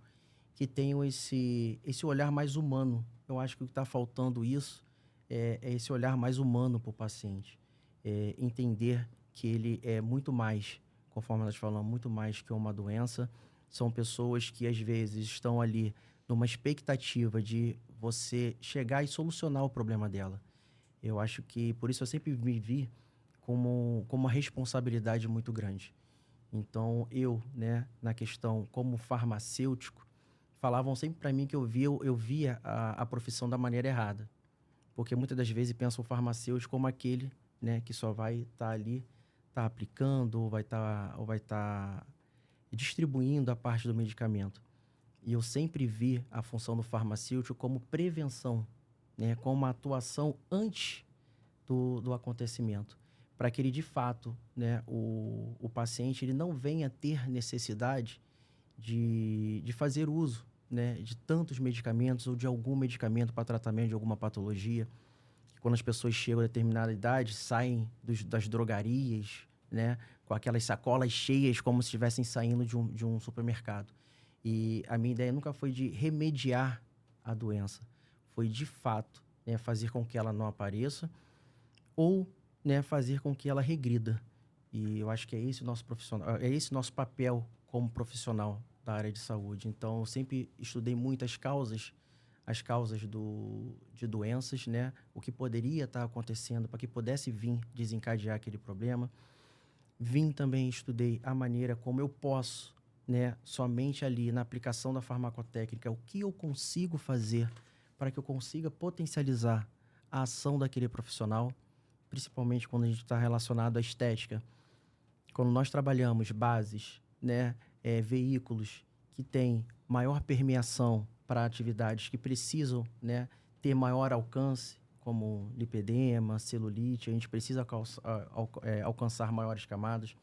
que tenham esse olhar mais humano. Eu acho que o que está faltando isso é esse olhar mais humano para o paciente. Entender que ele é muito mais conforme nós falamos, muito mais que uma doença. São pessoas que, às vezes, estão ali numa expectativa de você chegar e solucionar o problema dela. Eu acho que, por isso, eu sempre me vi como uma responsabilidade muito grande. Então, eu, né, na questão como farmacêutico, falavam sempre para mim que eu via a profissão da maneira errada. Porque muitas das vezes pensam o farmacêutico como aquele, né, que só vai estar ali, tá aplicando, ou vai estar distribuindo a parte do medicamento. E eu sempre vi a função do farmacêutico como prevenção, né, como uma atuação antes do acontecimento, para que ele, de fato, né, o paciente ele não venha ter necessidade de fazer uso, né, de tantos medicamentos ou de algum medicamento para tratamento de alguma patologia. Quando as pessoas chegam a determinada idade, saem das drogarias, né, com aquelas sacolas cheias como se estivessem saindo de um supermercado. E a minha ideia nunca foi de remediar a doença, foi de fato, né, fazer com que ela não apareça ou, né, fazer com que ela regrida. E eu acho que é esse o nosso profissional, é esse o nosso papel como profissional da área de saúde. Então, eu sempre estudei muito as causas de doenças, né, o que poderia estar acontecendo para que pudesse vir desencadear aquele problema. Também estudei a maneira como eu posso, né, somente ali na aplicação da farmacotécnica, o que eu consigo fazer para que eu consiga potencializar a ação daquele profissional, principalmente quando a gente está relacionado à estética. Quando nós trabalhamos bases, né, veículos que têm maior permeação para atividades que precisam, né, ter maior alcance, como lipedema, celulite, a gente precisa alcançar maiores camadas.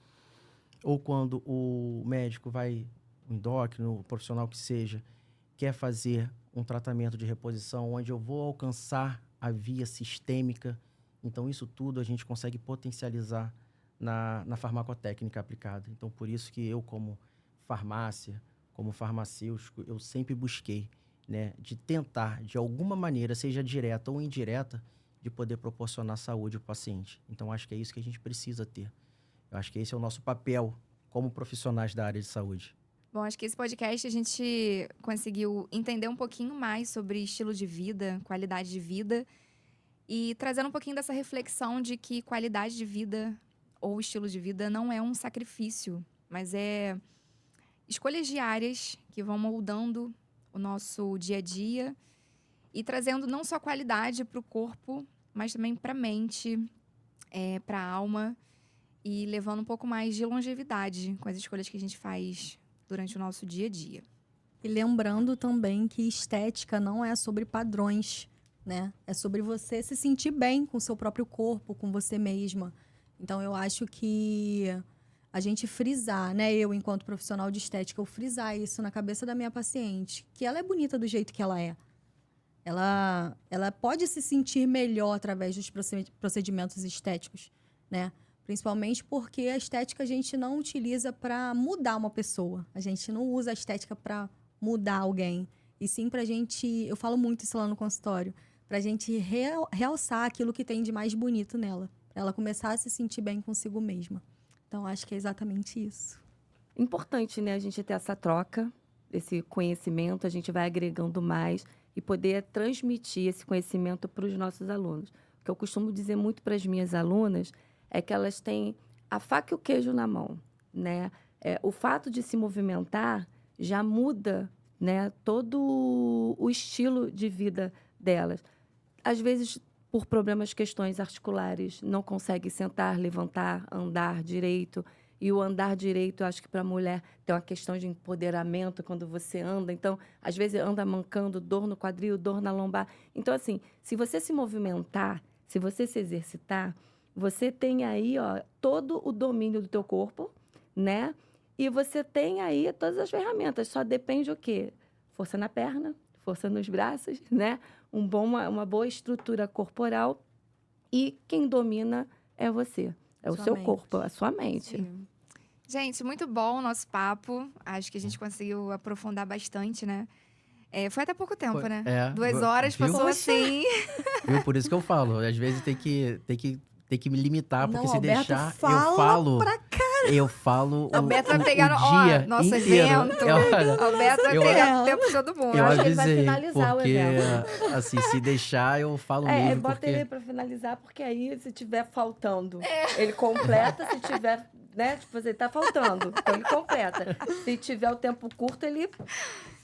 Ou quando o médico o endócrino, o profissional que seja, quer fazer um tratamento de reposição onde eu vou alcançar a via sistêmica. Então, isso tudo a gente consegue potencializar na farmacotécnica aplicada. Então, por isso que eu, como farmácia, como farmacêutico, eu sempre busquei, né, de tentar, de alguma maneira, seja direta ou indireta, de poder proporcionar saúde ao paciente. Então, acho que é isso que a gente precisa ter. Eu acho que esse é o nosso papel como profissionais da área de saúde. Bom, acho que esse podcast a gente conseguiu entender um pouquinho mais sobre estilo de vida, qualidade de vida, e trazendo um pouquinho dessa reflexão de que qualidade de vida ou estilo de vida não é um sacrifício, mas é escolhas diárias que vão moldando o nosso dia a dia e trazendo não só qualidade para o corpo, mas também para a mente, para a alma, e levando um pouco mais de longevidade com as escolhas que a gente faz durante o nosso dia a dia. E lembrando também que estética não é sobre padrões, né? É sobre você se sentir bem com o seu próprio corpo, com você mesma. Então, eu acho que a gente frisar, né? Eu, enquanto profissional de estética, eu frisar isso na cabeça da minha paciente, que ela é bonita do jeito que ela é. Ela pode se sentir melhor através dos procedimentos estéticos, né? Principalmente porque a estética a gente não utiliza para mudar uma pessoa. A gente não usa a estética para mudar alguém. E sim pra gente, eu falo muito isso lá no consultório, pra gente realçar aquilo que tem de mais bonito nela. Pra ela começar a se sentir bem consigo mesma. Então, acho que é exatamente isso. Importante, né, a gente ter essa troca, esse conhecimento, a gente vai agregando mais e poder transmitir esse conhecimento para os nossos alunos. O que eu costumo dizer muito para as minhas alunas é que elas têm a faca e o queijo na mão, né? O fato de se movimentar já muda, né, todo o estilo de vida delas. Às vezes, por problemas, questões articulares, não consegue sentar, levantar, andar direito. E o andar direito, eu acho que para a mulher tem uma questão de empoderamento quando você anda. Então, às vezes, anda mancando, dor no quadril, dor na lombar. Então, assim, se você se movimentar, se você se exercitar, você tem aí, ó, todo o domínio do teu corpo, né? E você tem aí todas as ferramentas. Só depende o quê? Força na perna, força nos braços, né? Uma boa estrutura corporal. E quem domina é você. É o seu corpo, a sua mente. Sim. Gente, muito bom o nosso papo. Acho que a gente conseguiu aprofundar bastante, né? Foi até pouco tempo, né? 2 horas viu? passou assim. Viu? Por isso que eu falo. Às vezes tem que me limitar, porque Não, se Alberto deixar, fala eu falo. pra caramba. Eu falo O Beto vai pegar o dia nosso inteiro. evento. Olha, O Beto vai Eu- pegar o tempo de todo mundo. eu acho que ele vai avisei, finalizar o porque, evento. assim, se deixar, eu falo mesmo, bota porque... ele pra finalizar, porque aí, se tiver faltando, ele completa. Se tiver, né, tipo, ele tá faltando, então ele completa. Se tiver o tempo curto, ele...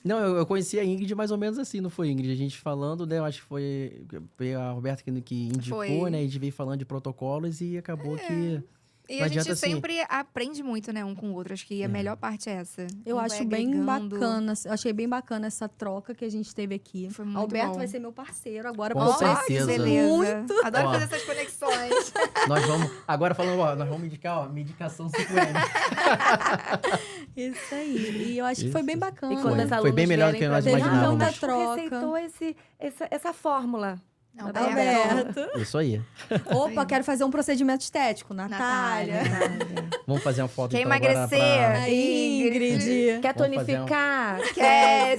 Não, eu conheci a Ingrid mais ou menos assim, não foi, Ingrid? A gente falando, né? Eu acho que foi a Roberta que indicou, Foi. né? A gente veio falando de protocolos e acabou que... E Não a gente adianta, assim- sempre aprende muito, né, um com o outro. Acho que a melhor parte é essa. Eu Um vai acho bem agregando. bacana, eu achei bem bacana essa troca que a gente teve aqui. Foi muito Alberto bom. vai ser meu parceiro agora, Com porque eu Ó, certeza. que preciso beleza. muito. Adoro Ó. fazer essas conexões. Nós vamos... Agora falando, ó, nós vamos indicar, ó, medicação 5M. Isso aí. E eu acho que foi bem bacana. E quando Foi. as Foi alunas bem melhor do que vierem nós pra gente, imaginávamos. Ah, não, Troca. receitou essa fórmula. Não, Alberto. Isso aí. Opa, quero fazer um procedimento estético. Natália. Vamos fazer uma foto Quer então, agora emagrecer? A Ingrid. Quer Vamos fazer tonificar? Quer.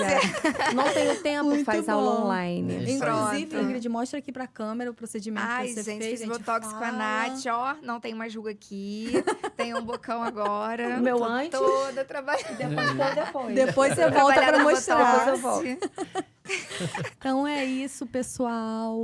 Não tem tempo, Muito faz bom. aula online. Isso. Inclusive, Pronto. Ingrid, mostra aqui pra câmera o procedimento Ai, que você gente, fez. fiz a gente botox com a fala. Nath, ó. Não tem mais ruga aqui. Tem um bocão agora. O meu Tô antes. toda trabalhando. Depois. Depois você volta Trabalhar pra no mostrar. Depois eu volto. Então é isso, pessoal.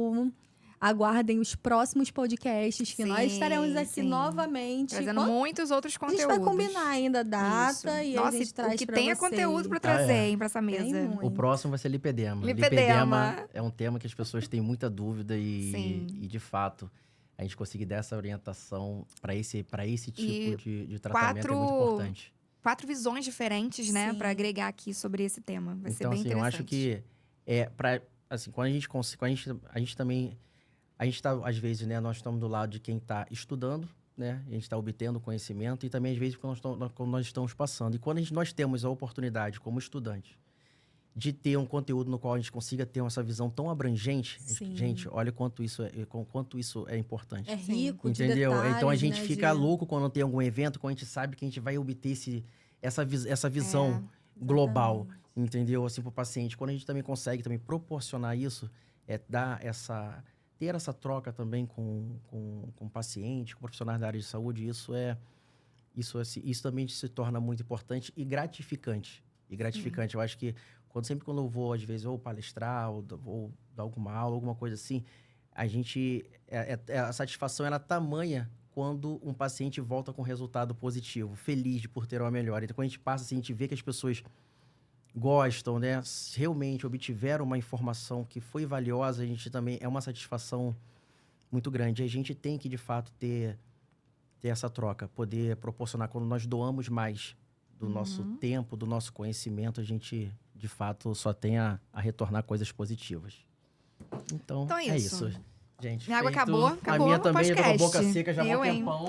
Aguardem os próximos podcasts que nós Sim, estaremos aqui sim. novamente. Trazendo Quando- muitos outros A conteúdos. gente vai combinar ainda a data Isso. e Nossa, a gente o traz que pra tenha vocês. conteúdo pra Ah, trazer, é. hein, pra essa mesa. Tem muito. O próximo vai ser lipedema. Lipedema. É um tema que as pessoas têm muita dúvida Sim. e de fato, a gente conseguir dar essa orientação para esse E tipo de tratamento é muito importante. 4 visões diferentes, né, Sim. pra agregar aqui sobre esse tema. Vai ser Então, bem assim, eu interessante. acho que assim, quando a gente também a gente tá às vezes, né, nós estamos do lado de quem está estudando, né? A gente está obtendo conhecimento e também às vezes quando nós estamos passando. E quando nós temos a oportunidade como estudante de ter um conteúdo no qual a gente consiga ter essa visão tão abrangente, Sim. gente, olha quanto isso é importante. É rico de Entendeu? detalhes, Então a gente né, fica de- louco quando tem algum evento, quando a gente sabe que a gente vai obter essa visão global, entendeu? Assim, para o paciente. Quando a gente também consegue também proporcionar isso, ter essa troca também com o paciente, com profissionais da área de saúde, isso também se torna muito importante e gratificante. Eu acho que sempre quando eu vou, às vezes, ou palestrar, ou dar alguma aula, alguma coisa assim, a satisfação era tamanha quando um paciente volta com resultado positivo, feliz por ter uma melhora. Então, quando a gente passa, assim, a gente vê que as pessoas gostam, né? Realmente obtiveram uma informação que foi valiosa, a gente também é uma satisfação muito grande. A gente tem que, de fato, ter essa troca, poder proporcionar. Quando nós doamos mais do nosso tempo, do nosso conhecimento, a gente, de fato, só tem a retornar coisas positivas. Então é isso. Gente, Minha água feito. acabou A minha no também, eu tô com a boca podcast. seca já há Eu, um hein? tempão.